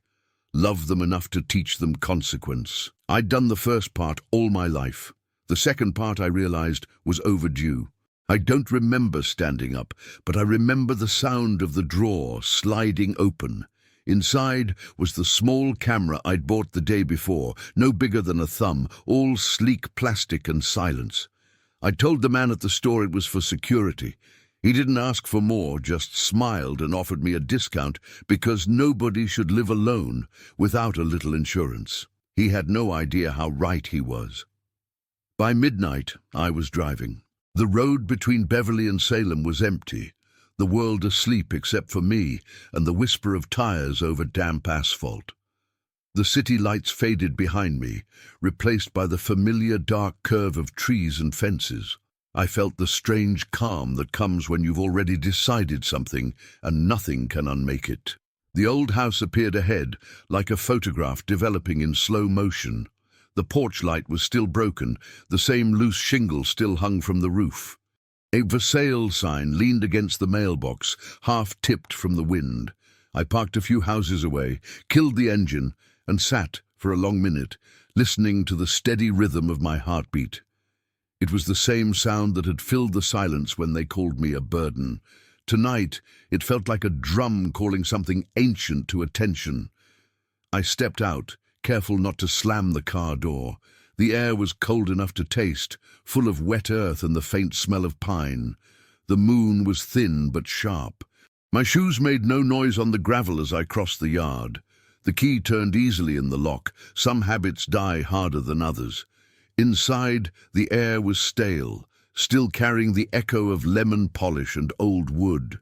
Love them enough to teach them consequence. I'd done the first part all my life. The second part, I realized, was overdue. I don't remember standing up, but I remember the sound of the drawer sliding open. Inside was the small camera I'd bought the day before, no bigger than a thumb, all sleek plastic and silence. I told the man at the store it was for security. He didn't ask for more, just smiled and offered me a discount because nobody should live alone without a little insurance. He had no idea how right he was. By midnight, I was driving. The road between Beverly and Salem was empty, the world asleep except for me and the whisper of tires over damp asphalt. The city lights faded behind me, replaced by the familiar dark curve of trees and fences. I felt the strange calm that comes when you've already decided something and nothing can unmake it. The old house appeared ahead, like a photograph developing in slow motion. The porch light was still broken, the same loose shingle still hung from the roof. A for sale sign leaned against the mailbox, half-tipped from the wind. I parked a few houses away, killed the engine, and sat for a long minute, listening to the steady rhythm of my heartbeat. It was the same sound that had filled the silence when they called me a burden. Tonight, it felt like a drum calling something ancient to attention. I stepped out, careful not to slam the car door. The air was cold enough to taste, full of wet earth and the faint smell of pine. The moon was thin but sharp. My shoes made no noise on the gravel as I crossed the yard. The key turned easily in the lock. Some habits die harder than others. Inside, the air was stale, still carrying the echo of lemon polish and old wood.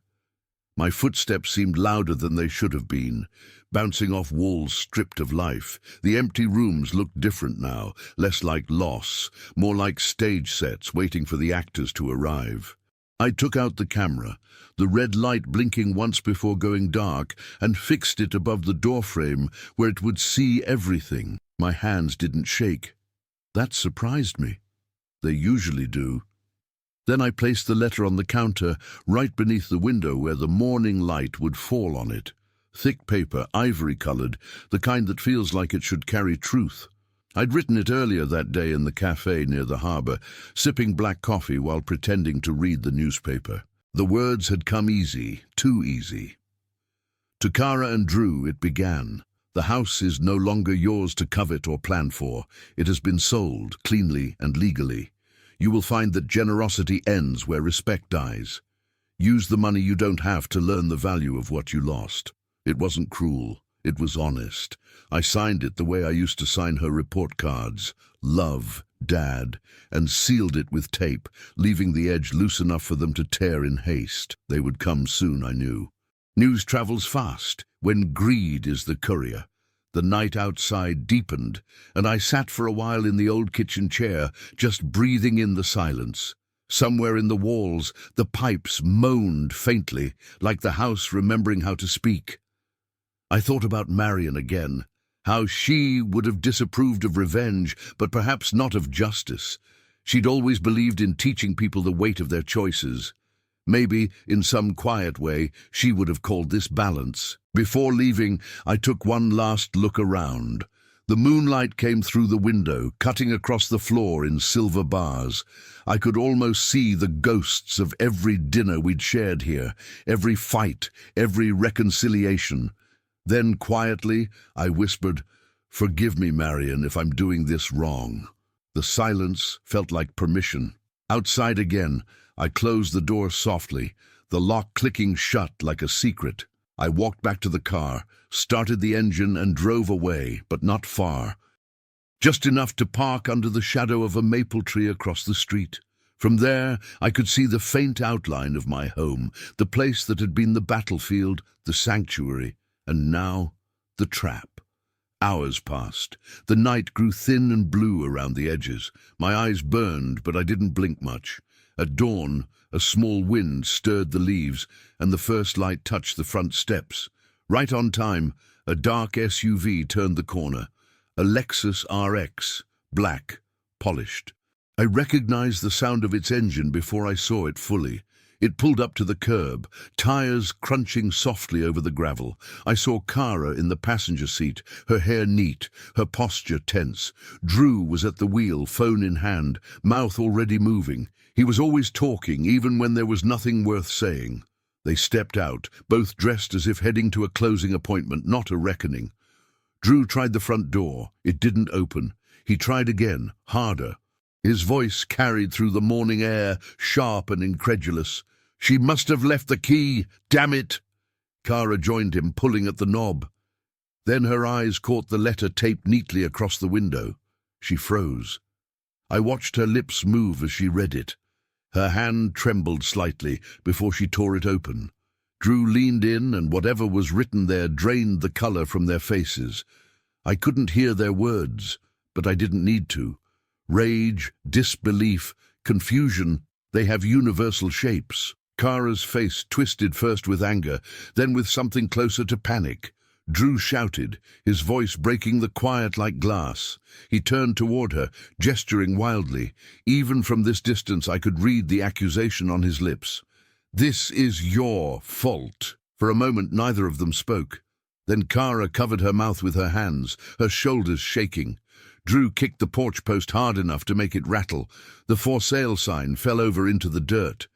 My footsteps seemed louder than they should have been, bouncing off walls stripped of life. The empty rooms looked different now, less like loss, more like stage sets waiting for the actors to arrive. I took out the camera, the red light blinking once before going dark, and fixed it above the doorframe where it would see everything. My hands didn't shake. That surprised me. They usually do. Then I placed the letter on the counter, right beneath the window where the morning light would fall on it. Thick paper, ivory-colored, the kind that feels like it should carry truth. I'd written it earlier that day in the cafe near the harbor, sipping black coffee while pretending to read the newspaper. The words had come easy, too easy. To Kara and Drew it began. The house is no longer yours to covet or plan for. It has been sold, cleanly and legally. You will find that generosity ends where respect dies. Use the money you don't have to learn the value of what you lost. It wasn't cruel. It was honest. I signed it the way I used to sign her report cards. Love, Dad, and sealed it with tape, leaving the edge loose enough for them to tear in haste. They would come soon, I knew. News travels fast, when greed is the courier. The night outside deepened, and I sat for a while in the old kitchen chair, just breathing in the silence. Somewhere in the walls, the pipes moaned faintly, like the house remembering how to speak. I thought about Marion again, how she would have disapproved of revenge, but perhaps not of justice. She'd always believed in teaching people the weight of their choices. Maybe, in some quiet way, she would have called this balance. Before leaving, I took one last look around. The moonlight came through the window, cutting across the floor in silver bars. I could almost see the ghosts of every dinner we'd shared here, every fight, every reconciliation. Then, quietly, I whispered, "Forgive me, Marion, if I'm doing this wrong." The silence felt like permission. Outside again, I closed the door softly, the lock clicking shut like a secret. I walked back to the car, started the engine and drove away, but not far. Just enough to park under the shadow of a maple tree across the street. From there, I could see the faint outline of my home, the place that had been the battlefield, the sanctuary, and now the trap. Hours passed. The night grew thin and blue around the edges. My eyes burned, but I didn't blink much. At dawn, a small wind stirred the leaves, and the first light touched the front steps. Right on time, a dark SUV turned the corner. A Lexus RX, black, polished. I recognized the sound of its engine before I saw it fully. It pulled up to the curb, tires crunching softly over the gravel. I saw Kara in the passenger seat, her hair neat, her posture tense. Drew was at the wheel, phone in hand, mouth already moving. He was always talking, even when there was nothing worth saying. They stepped out, both dressed as if heading to a closing appointment, not a reckoning. Drew tried the front door. It didn't open. He tried again, harder. His voice carried through the morning air, sharp and incredulous. "She must have left the key, damn it!" Kara joined him, pulling at the knob. Then her eyes caught the letter taped neatly across the window. She froze. I watched her lips move as she read it. Her hand trembled slightly before she tore it open. Drew leaned in, and whatever was written there drained the color from their faces. I couldn't hear their words, but I didn't need to. Rage, disbelief, confusion, they have universal shapes. Kara's face twisted first with anger, then with something closer to panic. Drew shouted, his voice breaking the quiet like glass. He turned toward her, gesturing wildly. Even from this distance I could read the accusation on his lips. "This is your fault." For a moment neither of them spoke. Then Kara covered her mouth with her hands, her shoulders shaking. Drew kicked the porch post hard enough to make it rattle. The for sale sign fell over into the dirt.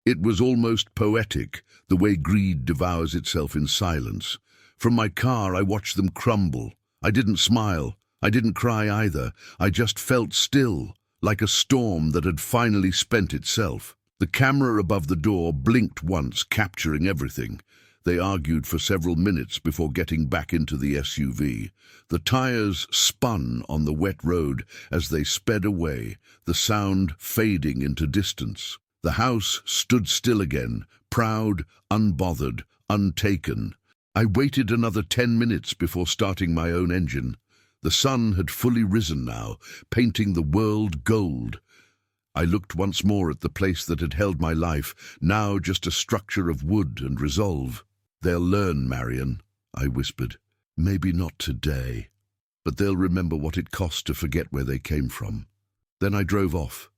It was almost poetic, the way greed devours itself in silence. From my car I watched them crumble. I didn't smile. I didn't cry either. I just felt still, like a storm that had finally spent itself. The camera above the door blinked once, capturing everything. They argued for several minutes before getting back into the SUV. The tires spun on the wet road as they sped away, the sound fading into distance. The house stood still again, proud, unbothered, untaken. I waited another 10 minutes before starting my own engine. The sun had fully risen now, painting the world gold. I looked once more at the place that had held my life, now just a structure of wood and resolve. "They'll learn, Marion," I whispered. "Maybe not today, but they'll remember what it cost to forget where they came from." Then I drove off,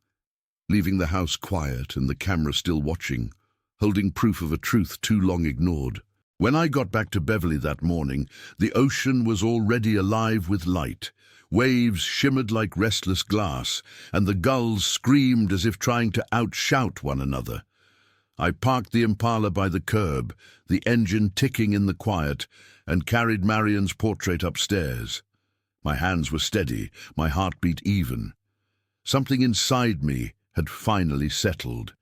leaving the house quiet and the camera still watching, holding proof of a truth too long ignored. When I got back to Beverly that morning, the ocean was already alive with light. Waves shimmered like restless glass, and the gulls screamed as if trying to outshout one another. I parked the Impala by the curb, the engine ticking in the quiet, and carried Marion's portrait upstairs. My hands were steady, my heartbeat even. Something inside me had finally settled.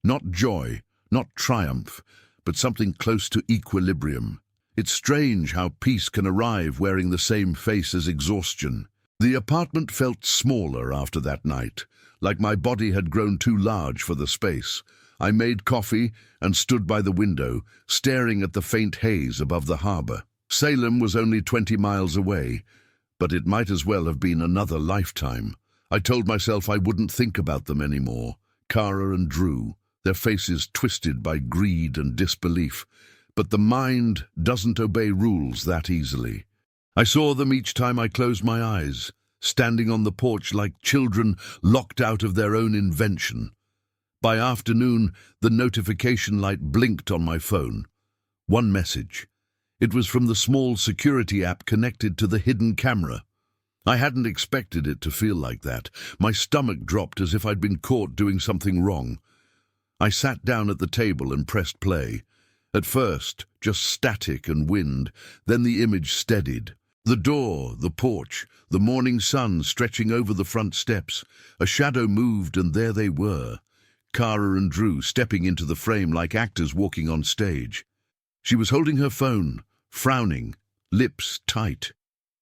Not joy, not triumph, but something close to equilibrium. It's strange how peace can arrive wearing the same face as exhaustion. The apartment felt smaller after that night, like my body had grown too large for the space. I made coffee and stood by the window, staring at the faint haze above the harbor. Salem was only 20 miles away, but it might as well have been another lifetime. I told myself I wouldn't think about them anymore. Kara and Drew, their faces twisted by greed and disbelief. But the mind doesn't obey rules that easily. I saw them each time I closed my eyes, standing on the porch like children locked out of their own invention. By afternoon, the notification light blinked on my phone. One message. It was from the small security app connected to the hidden camera. I hadn't expected it to feel like that. My stomach dropped as if I'd been caught doing something wrong. I sat down at the table and pressed play. At first, just static and wind, then the image steadied. The door, the porch, the morning sun stretching over the front steps. A shadow moved and there they were. Kara and Drew stepping into the frame like actors walking on stage. She was holding her phone, frowning, lips tight.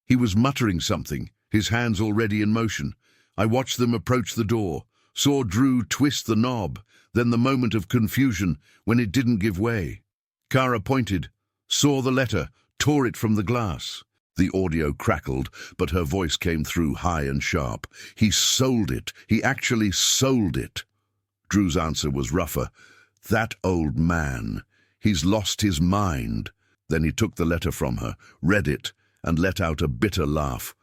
He was muttering something, his hands already in motion. I watched them approach the door, saw Drew twist the knob, then the moment of confusion when it didn't give way. Kara pointed, saw the letter, tore it from the glass. The audio crackled, but her voice came through high and sharp. He sold it. He actually sold it. Drew's answer was rougher. That old man. He's lost his mind. Then he took the letter from her, read it, and let out a bitter laugh.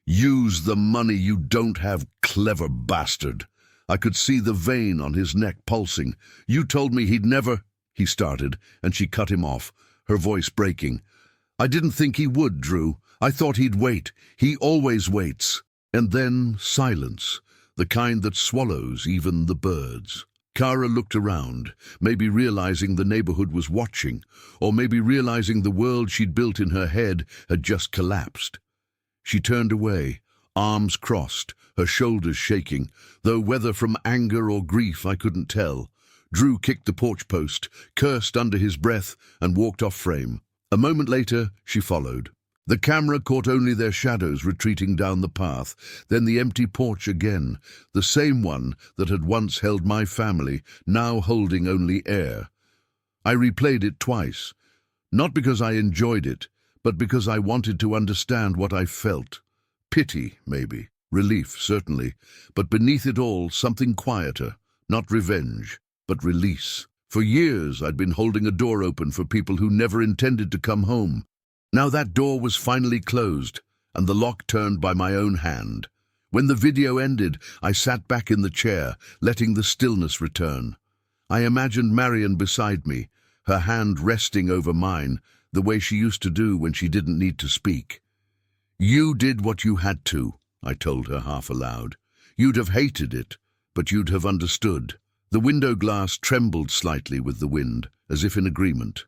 Use the money you don't have, clever bastard. I could see the vein on his neck pulsing. You told me he'd never... He started, and she cut him off, her voice breaking. I didn't think he would, Drew. I thought he'd wait. He always waits. And then silence, the kind that swallows even the birds. Kara looked around, maybe realizing the neighborhood was watching, or maybe realizing the world she'd built in her head had just collapsed. She turned away, arms crossed, her shoulders shaking, though whether from anger or grief I couldn't tell. Drew kicked the porch post, cursed under his breath, and walked off frame. A moment later, she followed. The camera caught only their shadows retreating down the path, then the empty porch again, the same one that had once held my family, now holding only air. I replayed it twice, not because I enjoyed it, but because I wanted to understand what I felt. Pity, maybe. Relief, certainly. But beneath it all, something quieter. Not revenge, but release. For years, I'd been holding a door open for people who never intended to come home. Now that door was finally closed, and the lock turned by my own hand. When the video ended, I sat back in the chair, letting the stillness return. I imagined Marion beside me, her hand resting over mine, the way she used to do when she didn't need to speak. You did what you had to, I told her half aloud. You'd have hated it, but you'd have understood. The window glass trembled slightly with the wind, as if in agreement.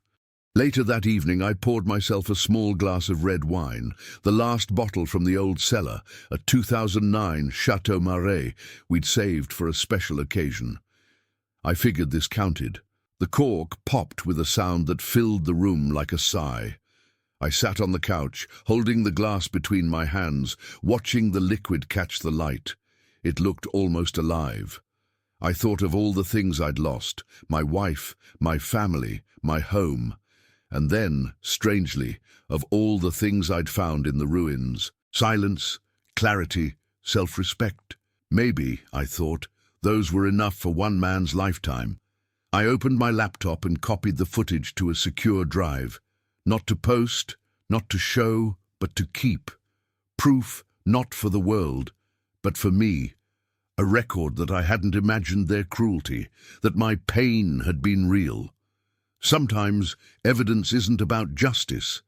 Later that evening, I poured myself a small glass of red wine, the last bottle from the old cellar, a 2009 Chateau Marais we'd saved for a special occasion. I figured this counted. The cork popped with a sound that filled the room like a sigh. I sat on the couch, holding the glass between my hands, watching the liquid catch the light. It looked almost alive. I thought of all the things I'd lost, my wife, my family, my home, and then, strangely, of all the things I'd found in the ruins. Silence, clarity, self-respect. Maybe, I thought, those were enough for one man's lifetime. I opened my laptop and copied the footage to a secure drive. Not to post, not to show, but to keep. Proof not for the world, but for me. A record that I hadn't imagined their cruelty, that my pain had been real. Sometimes evidence isn't about justice,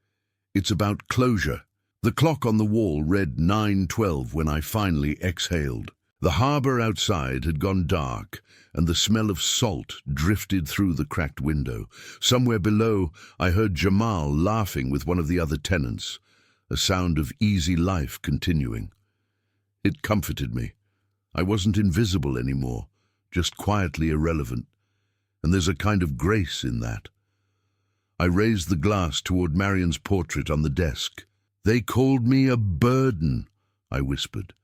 it's about closure. The clock on the wall read 9:12 when I finally exhaled. The harbor outside had gone dark, and the smell of salt drifted through the cracked window. Somewhere below, I heard Jamal laughing with one of the other tenants, a sound of easy life continuing. It comforted me. I wasn't invisible anymore, just quietly irrelevant, and there's a kind of grace in that. I raised the glass toward Marion's portrait on the desk. They called me a burden, I whispered,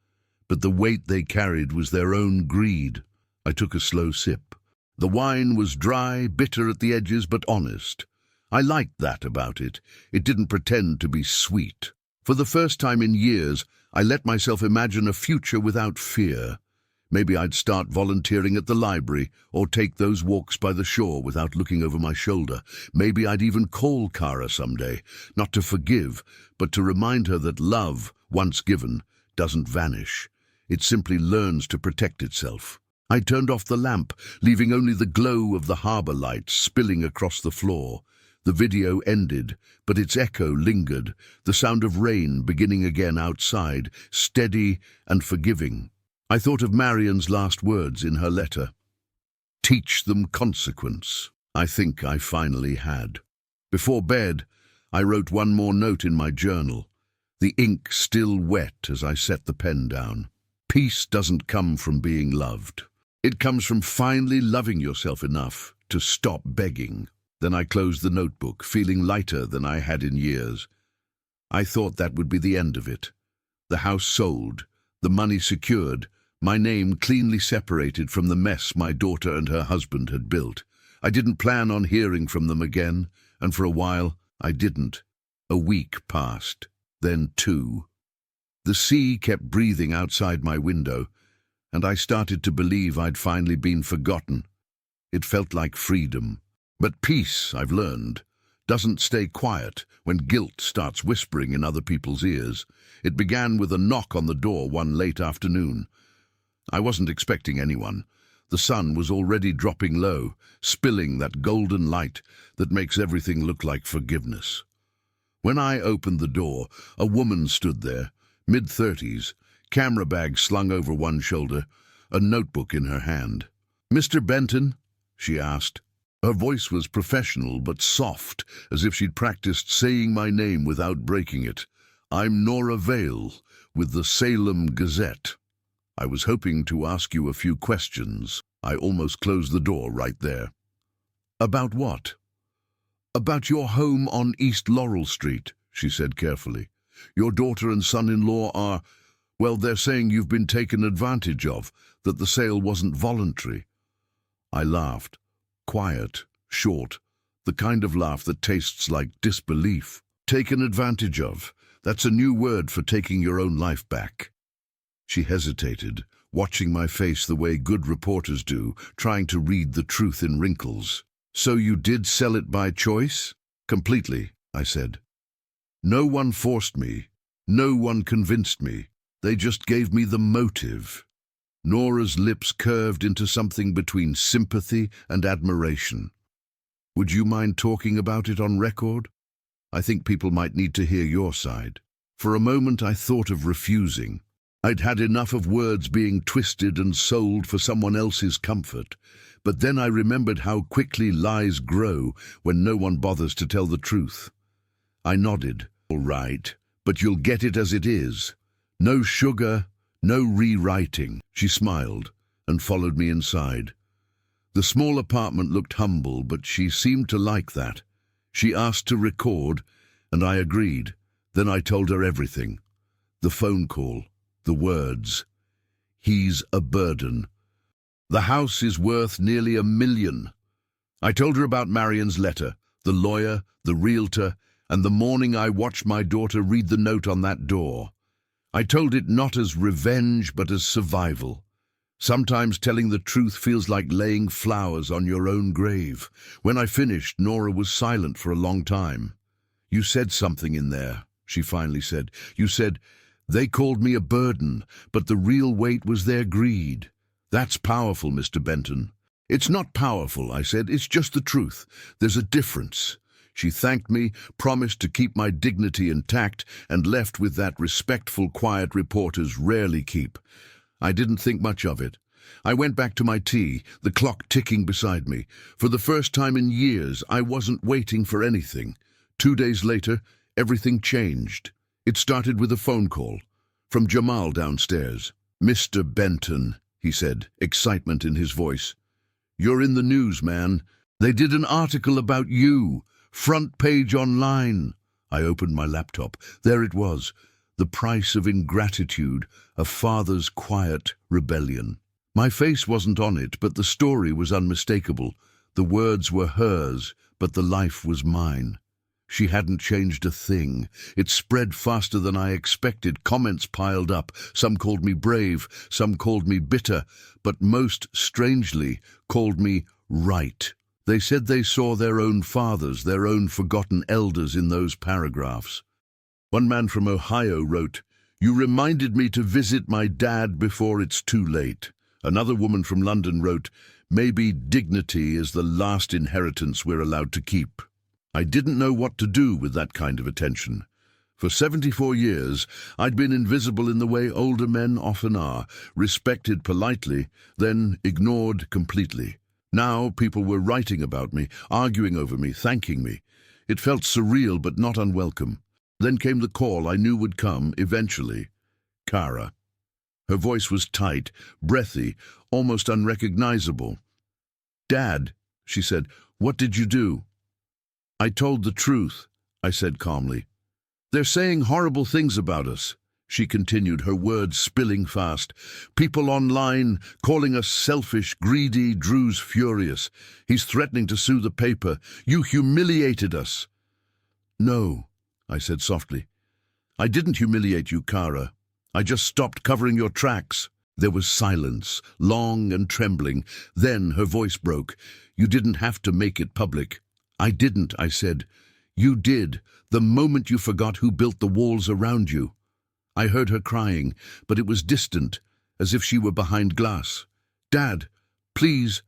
but the weight they carried was their own greed. I took a slow sip. The wine was dry, bitter at the edges, but honest. I liked that about it. It didn't pretend to be sweet. For the first time in years, I let myself imagine a future without fear. Maybe I'd start volunteering at the library or take those walks by the shore without looking over my shoulder. Maybe I'd even call Kara someday, not to forgive, but to remind her that love, once given, doesn't vanish. It simply learns to protect itself. I turned off the lamp, leaving only the glow of the harbor lights spilling across the floor. The video ended, but its echo lingered, the sound of rain beginning again outside, steady and forgiving. I thought of Marian's last words in her letter. Teach them consequence. I think I finally had. Before bed, I wrote one more note in my journal, the ink still wet as I set the pen down. Peace doesn't come from being loved. It comes from finally loving yourself enough to stop begging. Then I closed the notebook, feeling lighter than I had in years. I thought that would be the end of it. The house sold, the money secured, my name cleanly separated from the mess my daughter and her husband had built. I didn't plan on hearing from them again, and for a while I didn't. A week passed, then 2. The sea kept breathing outside my window, and I started to believe I'd finally been forgotten. It felt like freedom. But peace, I've learned, doesn't stay quiet when guilt starts whispering in other people's ears. It began with a knock on the door one late afternoon. I wasn't expecting anyone. The sun was already dropping low, spilling that golden light that makes everything look like forgiveness. When I opened the door, a woman stood there, mid-30s, camera bag slung over one shoulder, a notebook in her hand. "Mr. Benton?" she asked. Her voice was professional but soft, as if she'd practiced saying my name without breaking it. "I'm Nora Vale, with the Salem Gazette. I was hoping to ask you a few questions." I almost closed the door right there. "About what?" "About your home on East Laurel Street," she said carefully. "Your daughter and son-in-law are, well, they're saying you've been taken advantage of, that the sale wasn't voluntary." I laughed. Quiet, short, the kind of laugh that tastes like disbelief. "Taken advantage of. That's a new word for taking your own life back." She hesitated, watching my face the way good reporters do, trying to read the truth in wrinkles. "So you did sell it by choice?" "Completely," I said. "No one forced me. No one convinced me. They just gave me the motive." Nora's lips curved into something between sympathy and admiration. "Would you mind talking about it on record? I think people might need to hear your side." For a moment I thought of refusing. I'd had enough of words being twisted and sold for someone else's comfort. But then I remembered how quickly lies grow when no one bothers to tell the truth. I nodded. "All right, but you'll get it as it is. No sugar, no rewriting." She smiled and followed me inside. The small apartment looked humble, but she seemed to like that. She asked to record, and I agreed. Then I told her everything. The phone call, the words. "He's a burden. The house is worth nearly $1 million. I told her about Marian's letter, the lawyer, the realtor, and the morning I watched my daughter read the note on that door. I told it not as revenge, but as survival. Sometimes telling the truth feels like laying flowers on your own grave. When I finished, Nora was silent for a long time. "You said something in there," she finally said. "You said, they called me a burden, but the real weight was their greed. That's powerful, Mr. Benton." "It's not powerful," I said. "It's just the truth. There's a difference." She thanked me, promised to keep my dignity intact, and left with that respectful quiet reporters rarely keep. I didn't think much of it. I went back to my tea, the clock ticking beside me. For the first time in years, I wasn't waiting for anything. 2 days later, everything changed. It started with a phone call from Jamal downstairs. "Mr. Benton," he said, excitement in his voice. "You're in the news, man. They did an article about you. Front page online." I opened my laptop. There it was. The price of ingratitude, a father's quiet rebellion. My face wasn't on it, but the story was unmistakable. The words were hers, but the life was mine. She hadn't changed a thing. It spread faster than I expected. Comments piled up. Some called me brave, some called me bitter, but most strangely called me right. They said they saw their own fathers, their own forgotten elders in those paragraphs. One man from Ohio wrote, "You reminded me to visit my dad before it's too late." Another woman from London wrote, "Maybe dignity is the last inheritance we're allowed to keep." I didn't know what to do with that kind of attention. For 74 years, I'd been invisible in the way older men often are, respected politely, then ignored completely. Now people were writing about me, arguing over me, thanking me. It felt surreal but not unwelcome. Then came the call I knew would come eventually. Kara. Her voice was tight, breathy, almost unrecognizable. "Dad," she said, "what did you do?" "I told the truth," I said calmly. "They're saying horrible things about us," she continued, her words spilling fast. "People online calling us selfish, greedy. Drew's furious. He's threatening to sue the paper. You humiliated us." "No," I said softly. "I didn't humiliate you, Kara. I just stopped covering your tracks." There was silence, long and trembling. Then her voice broke. "You didn't have to make it public." "I didn't," I said. "You did, the moment you forgot who built the walls around you." I heard her crying, but it was distant, as if she were behind glass. "Dad, please,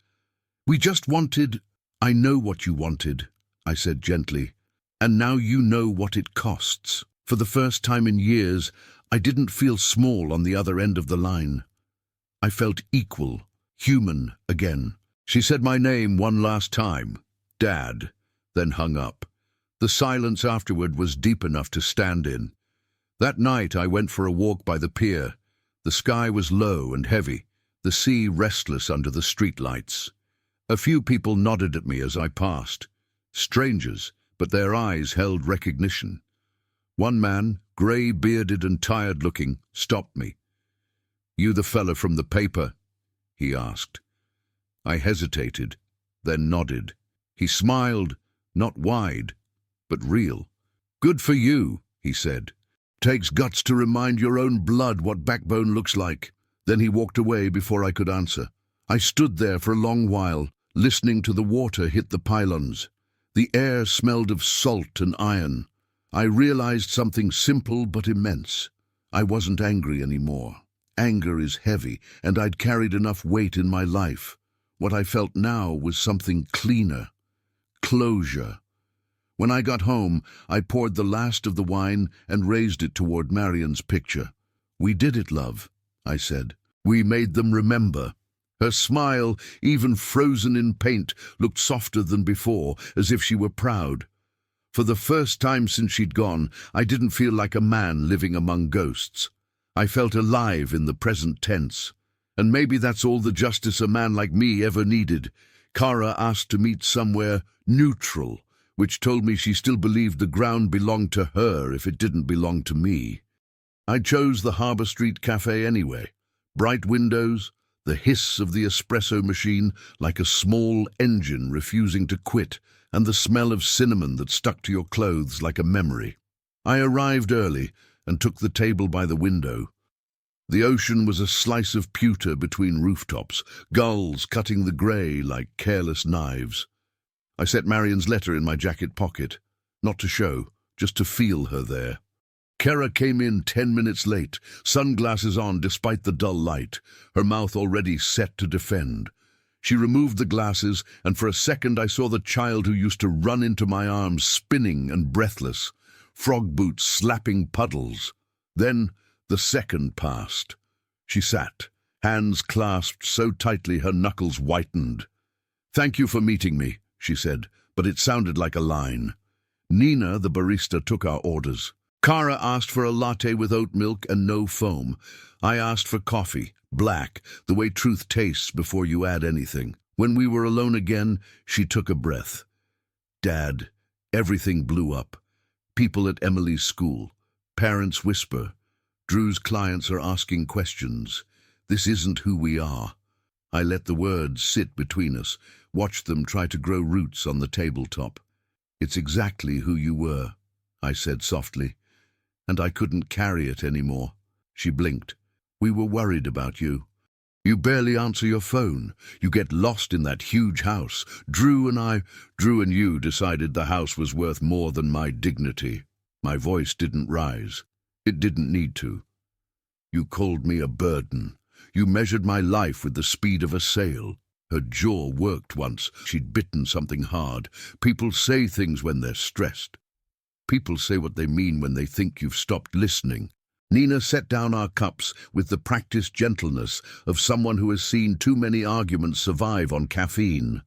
we just wanted—" "I know what you wanted," I said gently. "And now you know what it costs." For the first time in years, I didn't feel small on the other end of the line. I felt equal, human again. She said my name one last time, "Dad," then hung up. The silence afterward was deep enough to stand in. That night I went for a walk by the pier. The sky was low and heavy, the sea restless under the streetlights. A few people nodded at me as I passed. Strangers, but their eyes held recognition. One man, grey-bearded and tired-looking, stopped me. "You the fella from the paper?" he asked. I hesitated, then nodded. He smiled, not wide, but real. "Good for you," he said. "Takes guts to remind your own blood what backbone looks like." Then he walked away before I could answer. I stood there for a long while, listening to the water hit the pylons. The air smelled of salt and iron. I realized something simple but immense. I wasn't angry anymore. Anger is heavy, and I'd carried enough weight in my life. What I felt now was something cleaner. Closure. When I got home, I poured the last of the wine and raised it toward Marian's picture. "We did it, love," I said. "We made them remember." Her smile, even frozen in paint, looked softer than before, as if she were proud. For the first time since she'd gone, I didn't feel like a man living among ghosts. I felt alive in the present tense. And maybe that's all the justice a man like me ever needed. Kara asked to meet somewhere neutral, which told me she still believed the ground belonged to her if it didn't belong to me. I chose the Harbour Street Cafe anyway. Bright windows, the hiss of the espresso machine like a small engine refusing to quit, and the smell of cinnamon that stuck to your clothes like a memory. I arrived early and took the table by the window. The ocean was a slice of pewter between rooftops, gulls cutting the grey like careless knives. I set Marian's letter in my jacket pocket, not to show, just to feel her there. Kara came in 10 minutes late, sunglasses on despite the dull light, her mouth already set to defend. She removed the glasses, and for a second I saw the child who used to run into my arms spinning and breathless, frog boots slapping puddles. Then the second passed. She sat, hands clasped so tightly her knuckles whitened. "Thank you for meeting me," she said, but it sounded like a line. Nina, the barista, took our orders. Kara asked for a latte with oat milk and no foam. I asked for coffee, black, the way truth tastes before you add anything. When we were alone again, she took a breath. "Dad, everything blew up. People at Emily's school. Parents whisper. Drew's clients are asking questions. This isn't who we are." I let the words sit between us, watched them try to grow roots on the tabletop. "It's exactly who you were," I said softly, "and I couldn't carry it anymore." She blinked. "We were worried about you. You barely answer your phone. You get lost in that huge house. Drew and you decided the house was worth more than my dignity." My voice didn't rise. It didn't need to. "You called me a burden. You measured my life with the speed of a sail." Her jaw worked once. She'd bitten something hard. People say things when they're stressed. People say what they mean when they think you've stopped listening. Nina set down our cups with the practiced gentleness of someone who has seen too many arguments survive on caffeine.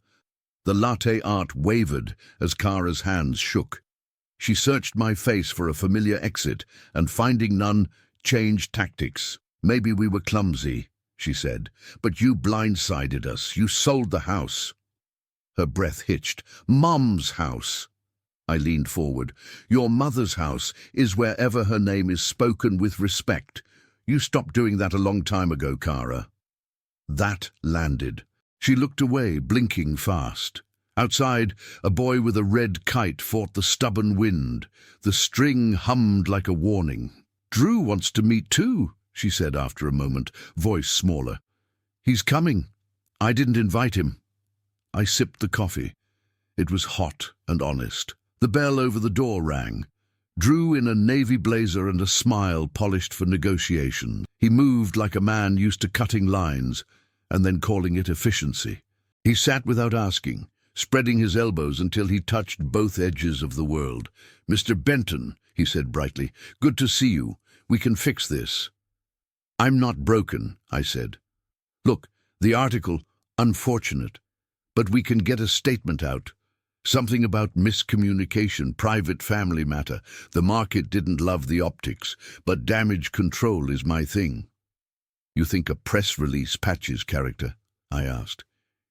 The latte art wavered as Kara's hands shook. She searched my face for a familiar exit, and finding none, changed tactics. "Maybe we were clumsy," she said, "but you blindsided us. You sold the house." Her breath hitched. "Mom's house." I leaned forward. "Your mother's house is wherever her name is spoken with respect. You stopped doing that a long time ago, Kara." That landed. She looked away, blinking fast. Outside, a boy with a red kite fought the stubborn wind. The string hummed like a warning. "Drew wants to meet too," she said after a moment, voice smaller. "He's coming. I didn't invite him." I sipped the coffee. It was hot and honest. The bell over the door rang. Drew, in a navy blazer and a smile polished for negotiation. He moved like a man used to cutting lines and then calling it efficiency. He sat without asking, spreading his elbows until he touched both edges of the world. "Mr. Benton," he said brightly, "good to see you. We can fix this." "I'm not broken," I said. "Look, the article, unfortunate, but we can get a statement out. Something about miscommunication, private family matter. The market didn't love the optics, but damage control is my thing." "You think a press release patches character?" I asked.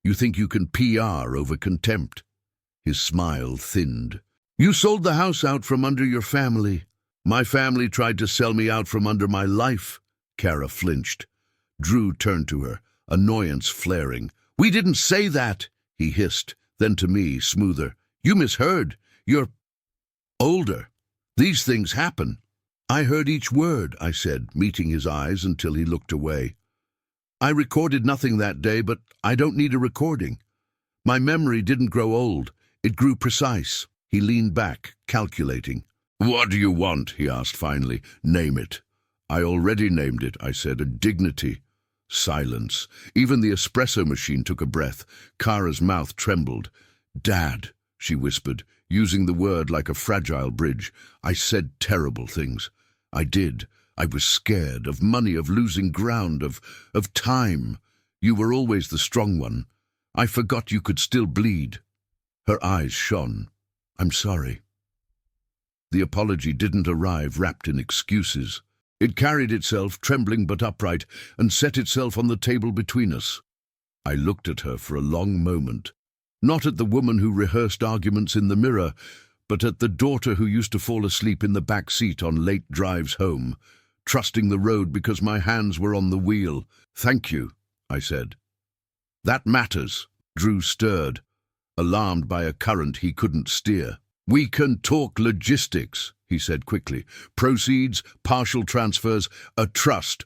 "You think you can PR over contempt?" His smile thinned. "You sold the house out from under your family." "My family tried to sell me out from under my life." Kara flinched. Drew turned to her, annoyance flaring. "We didn't say that," he hissed. Then to me, smoother, "You misheard. You're older. These things happen." "I heard each word," I said, meeting his eyes until he looked away. "I recorded nothing that day, but I don't need a recording. My memory didn't grow old. It grew precise." He leaned back, calculating. "What do you want?" he asked finally. "Name it." "I already named it," I said. "A dignity." Silence. Even the espresso machine took a breath. Kara's mouth trembled. "Dad," she whispered, using the word like a fragile bridge. "I said terrible things. I did. I was scared, of money, of losing ground, of time. You were always the strong one. I forgot you could still bleed." Her eyes shone. "I'm sorry." The apology didn't arrive wrapped in excuses. It carried itself, trembling but upright, and set itself on the table between us. I looked at her for a long moment, not at the woman who rehearsed arguments in the mirror, but at the daughter who used to fall asleep in the back seat on late drives home, trusting the road because my hands were on the wheel. "Thank you," I said. "That matters." Drew stirred, alarmed by a current he couldn't steer. "We can talk logistics," he said quickly. "Proceeds, partial transfers, a trust."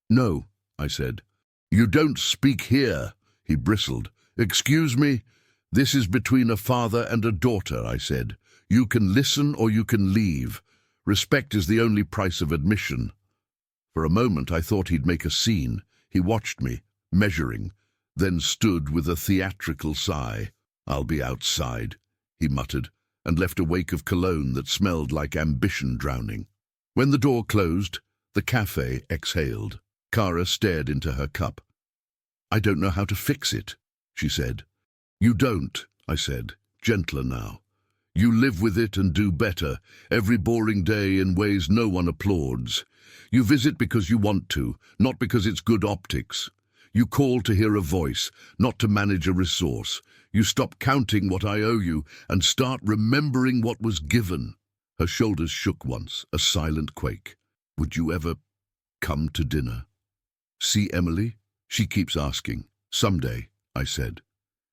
"No," I said. "You don't speak here," he bristled. "Excuse me? This is between a father and a daughter," I said. "You can listen or you can leave. Respect is the only price of admission." For a moment I thought he'd make a scene. He watched me, measuring, then stood with a theatrical sigh. "I'll be outside," he muttered, and left a wake of cologne that smelled like ambition drowning. When the door closed, the cafe exhaled. Kara stared into her cup. "I don't know how to fix it," she said. "You don't," I said, gentler now. "You live with it and do better, every boring day in ways no one applauds. You visit because you want to, not because it's good optics. You call to hear a voice, not to manage a resource. You stop counting what I owe you and start remembering what was given." Her shoulders shook once, a silent quake. "Would you ever come to dinner? See Emily? She keeps asking." "Someday," I said.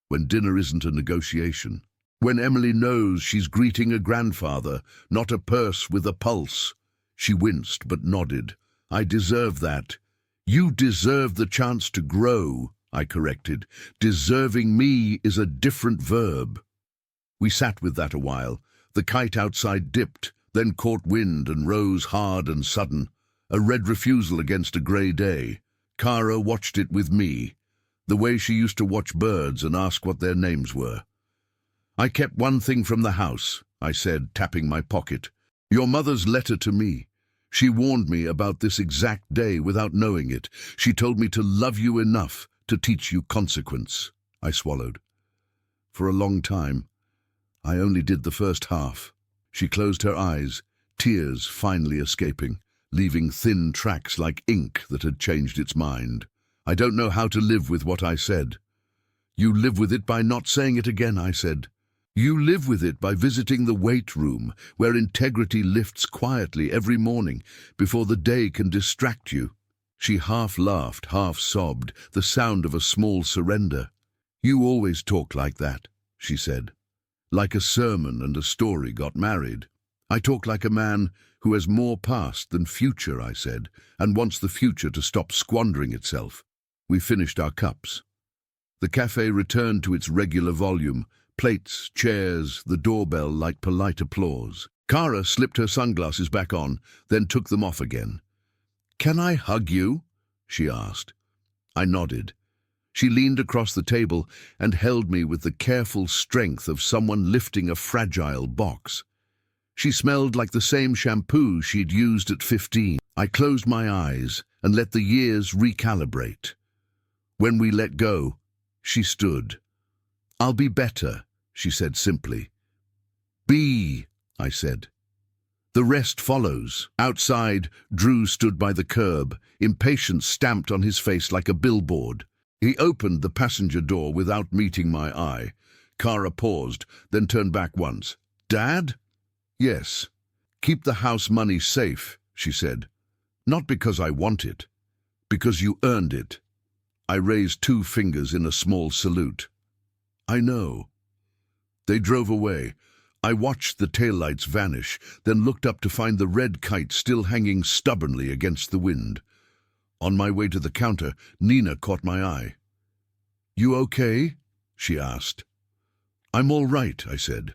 "When dinner isn't a negotiation. When Emily knows she's greeting a grandfather, not a purse with a pulse." She winced but nodded. "I deserve that." "You deserve the chance to grow," I corrected. "Deserving me is a different verb." We sat with that a while. The kite outside dipped, then caught wind and rose hard and sudden. A red refusal against a grey day. Kara watched it with me. The way she used to watch birds and ask what their names were. "I kept one thing from the house," I said, tapping my pocket. "Your mother's letter to me. She warned me about this exact day without knowing it. She told me to love you enough to teach you consequence." I swallowed. For a long time, I only did the first half. She closed her eyes, tears finally escaping, leaving thin tracks like ink that had changed its mind. "I don't know how to live with what I said." "You live with it by not saying it again," I said. "You live with it by visiting the weight room, where integrity lifts quietly every morning before the day can distract you." She half laughed, half sobbed, the sound of a small surrender. "You always talk like that," she said. "Like a sermon and a story got married." "I talk like a man who has more past than future," I said, "and wants the future to stop squandering itself." We finished our cups. The cafe returned to its regular volume, plates, chairs, the doorbell like polite applause. Kara slipped her sunglasses back on, then took them off again. "Can I hug you?" she asked. I nodded. She leaned across the table and held me with the careful strength of someone lifting a fragile box. She smelled like the same shampoo she'd used at 15. I closed my eyes and let the years recalibrate. When we let go, she stood. "I'll be better," she said simply. "Be," I said. "The rest follows." Outside, Drew stood by the curb, impatience stamped on his face like a billboard. He opened the passenger door without meeting my eye. Kara paused, then turned back once. "Dad?" "Yes. Keep the house money safe," she said. "Not because I want it, because you earned it." I raised 2 fingers in a small salute. "I know." They drove away. I watched the taillights vanish, then looked up to find the red kite still hanging stubbornly against the wind. On my way to the counter, Nina caught my eye. "You okay?" she asked. "I'm all right," I said.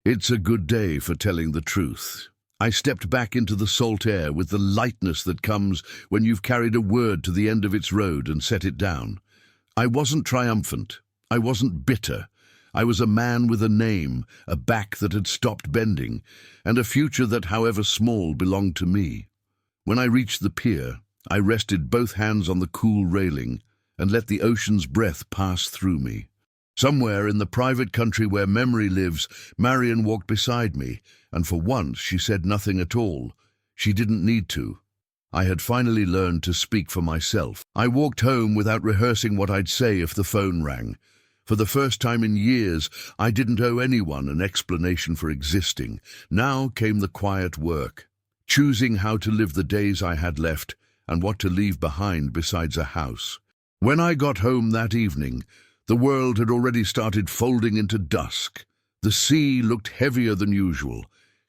"It's a good day for telling the truth." I stepped back into the salt air with the lightness that comes when you've carried a word to the end of its road and set it down. I wasn't triumphant. I wasn't bitter. I was a man with a name, a back that had stopped bending, and a future that, however small, belonged to me. When I reached the pier, I rested both hands on the cool railing and let the ocean's breath pass through me. Somewhere in the private country where memory lives, Marion walked beside me, and for once she said nothing at all. She didn't need to. I had finally learned to speak for myself. I walked home without rehearsing what I'd say if the phone rang. For the first time in years, I didn't owe anyone an explanation for existing. Now came the quiet work, choosing how to live the days I had left and what to leave behind besides a house. When I got home that evening, the world had already started folding into dusk. The sea looked heavier than usual,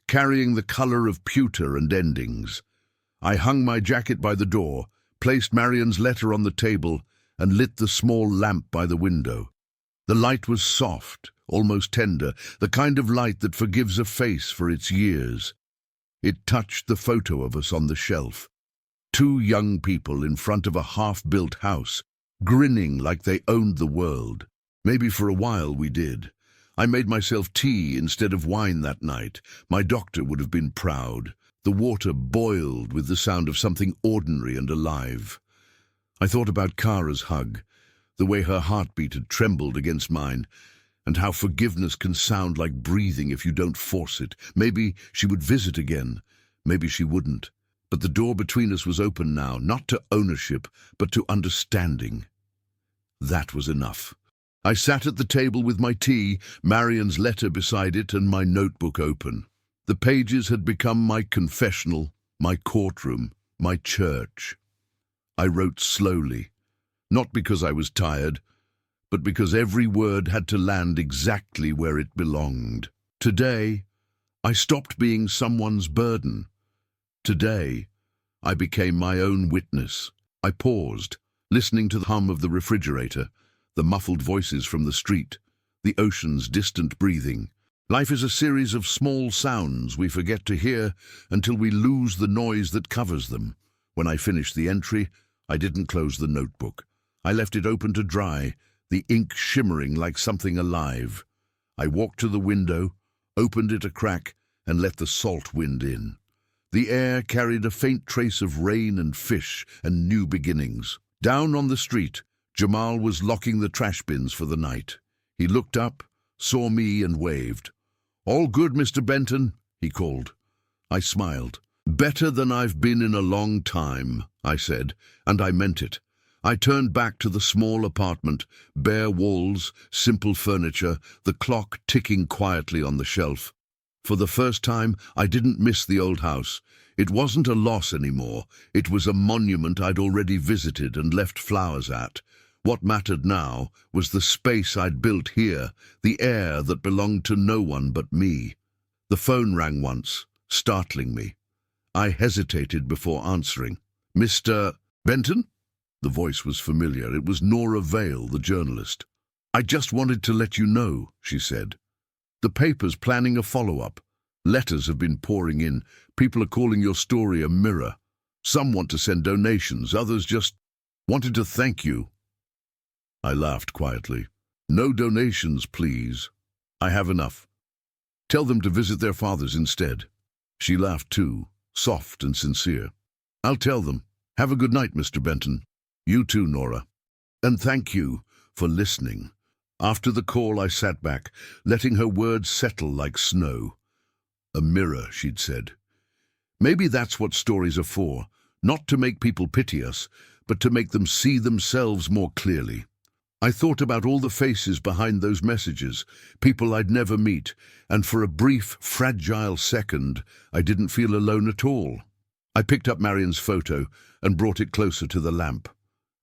carrying the color of pewter and endings. I hung my jacket by the door, placed Marion's letter on the table, and lit the small lamp by the window. The light was soft, almost tender, the kind of light that forgives a face for its years. It touched the photo of us on the shelf. 2 young people in front of a half-built house, grinning like they owned the world. Maybe for a while we did. I made myself tea instead of wine that night. My doctor would have been proud. The water boiled with the sound of something ordinary and alive. I thought about Kara's hug, the way her heartbeat had trembled against mine, and how forgiveness can sound like breathing if you don't force it. Maybe she would visit again. Maybe she wouldn't. But the door between us was open now, not to ownership, but to understanding. That was enough. I sat at the table with my tea, Marion's letter beside it, and my notebook open. The pages had become my confessional, my courtroom, my church. I wrote slowly, not because I was tired, but because every word had to land exactly where it belonged. Today, I stopped being someone's burden. Today, I became my own witness. I paused, listening to the hum of the refrigerator, the muffled voices from the street, the ocean's distant breathing. Life is a series of small sounds we forget to hear until we lose the noise that covers them. When I finished the entry, I didn't close the notebook. I left it open to dry, the ink shimmering like something alive. I walked to the window, opened it a crack, and let the salt wind in. The air carried a faint trace of rain and fish and new beginnings. Down on the street, Jamal was locking the trash bins for the night. He looked up, saw me, and waved. "All good, Mr. Benton," he called. I smiled. "Better than I've been in a long time," I said, and I meant it. I turned back to the small apartment, bare walls, simple furniture, the clock ticking quietly on the shelf. For the first time, I didn't miss the old house. It wasn't a loss anymore. It was a monument I'd already visited and left flowers at. What mattered now was the space I'd built here, the air that belonged to no one but me. The phone rang once, startling me. I hesitated before answering. "Mr. Benton?" The voice was familiar. It was Nora Vale, the journalist. "I just wanted to let you know," she said. "The paper's planning a follow-up. Letters have been pouring in. People are calling your story a mirror. Some want to send donations, others just wanted to thank you." I laughed quietly. "No donations, please. I have enough. Tell them to visit their fathers instead." She laughed too, soft and sincere. "I'll tell them. Have a good night, Mr. Benton." "You too, Nora. And thank you for listening." After the call, I sat back, letting her words settle like snow. "A mirror," she'd said. Maybe that's what stories are for, not to make people pity us, but to make them see themselves more clearly. I thought about all the faces behind those messages, people I'd never meet, and for a brief, fragile second, I didn't feel alone at all. I picked up Marion's photo and brought it closer to the lamp.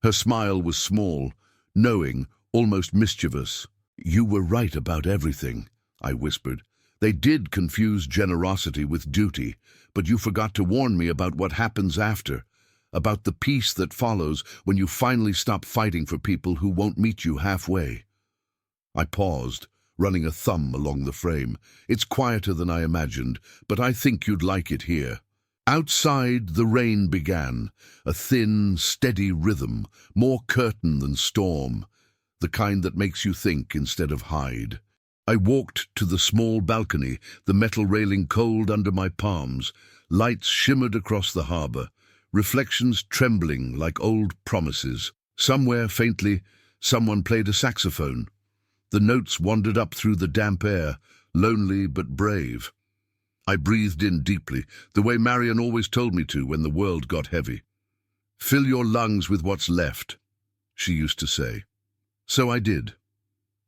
Her smile was small, knowing, almost mischievous. "You were right about everything," I whispered. "They did confuse generosity with duty, but you forgot to warn me about what happens after. About the peace that follows when you finally stop fighting for people who won't meet you halfway." I paused, running a thumb along the frame. "It's quieter than I imagined, but I think you'd like it here." Outside, the rain began, a thin, steady rhythm, more curtain than storm, the kind that makes you think instead of hide. I walked to the small balcony, the metal railing cold under my palms. Lights shimmered across the harbor, reflections trembling like old promises. Somewhere, faintly, someone played a saxophone. The notes wandered up through the damp air, lonely but brave. I breathed in deeply, the way Marion always told me to when the world got heavy. "Fill your lungs with what's left," she used to say. So I did.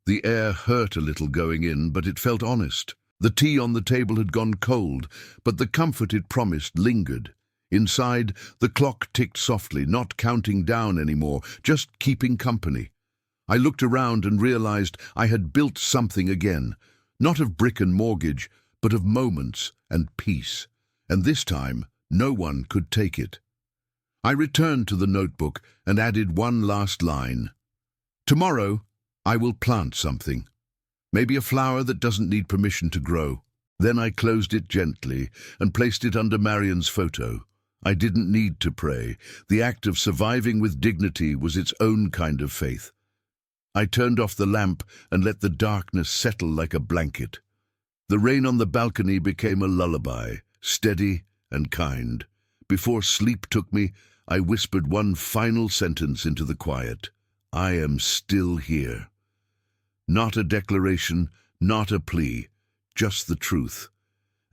The air hurt a little going in, but it felt honest. The tea on the table had gone cold, but the comfort it promised lingered. Inside, the clock ticked softly, not counting down anymore, just keeping company. I looked around and realized I had built something again, not of brick and mortgage, but of moments and peace. And this time, no one could take it. I returned to the notebook and added one last line. "Tomorrow, I will plant something. Maybe a flower that doesn't need permission to grow." Then I closed it gently and placed it under Marion's photo. I didn't need to pray. The act of surviving with dignity was its own kind of faith. I turned off the lamp and let the darkness settle like a blanket. The rain on the balcony became a lullaby, steady and kind. Before sleep took me, I whispered one final sentence into the quiet. "I am still here." Not a declaration, not a plea, just the truth.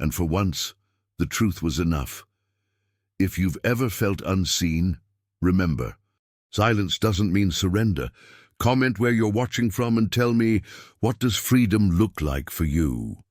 And for once, the truth was enough. If you've ever felt unseen, remember, silence doesn't mean surrender. Comment where you're watching from and tell me, what does freedom look like for you?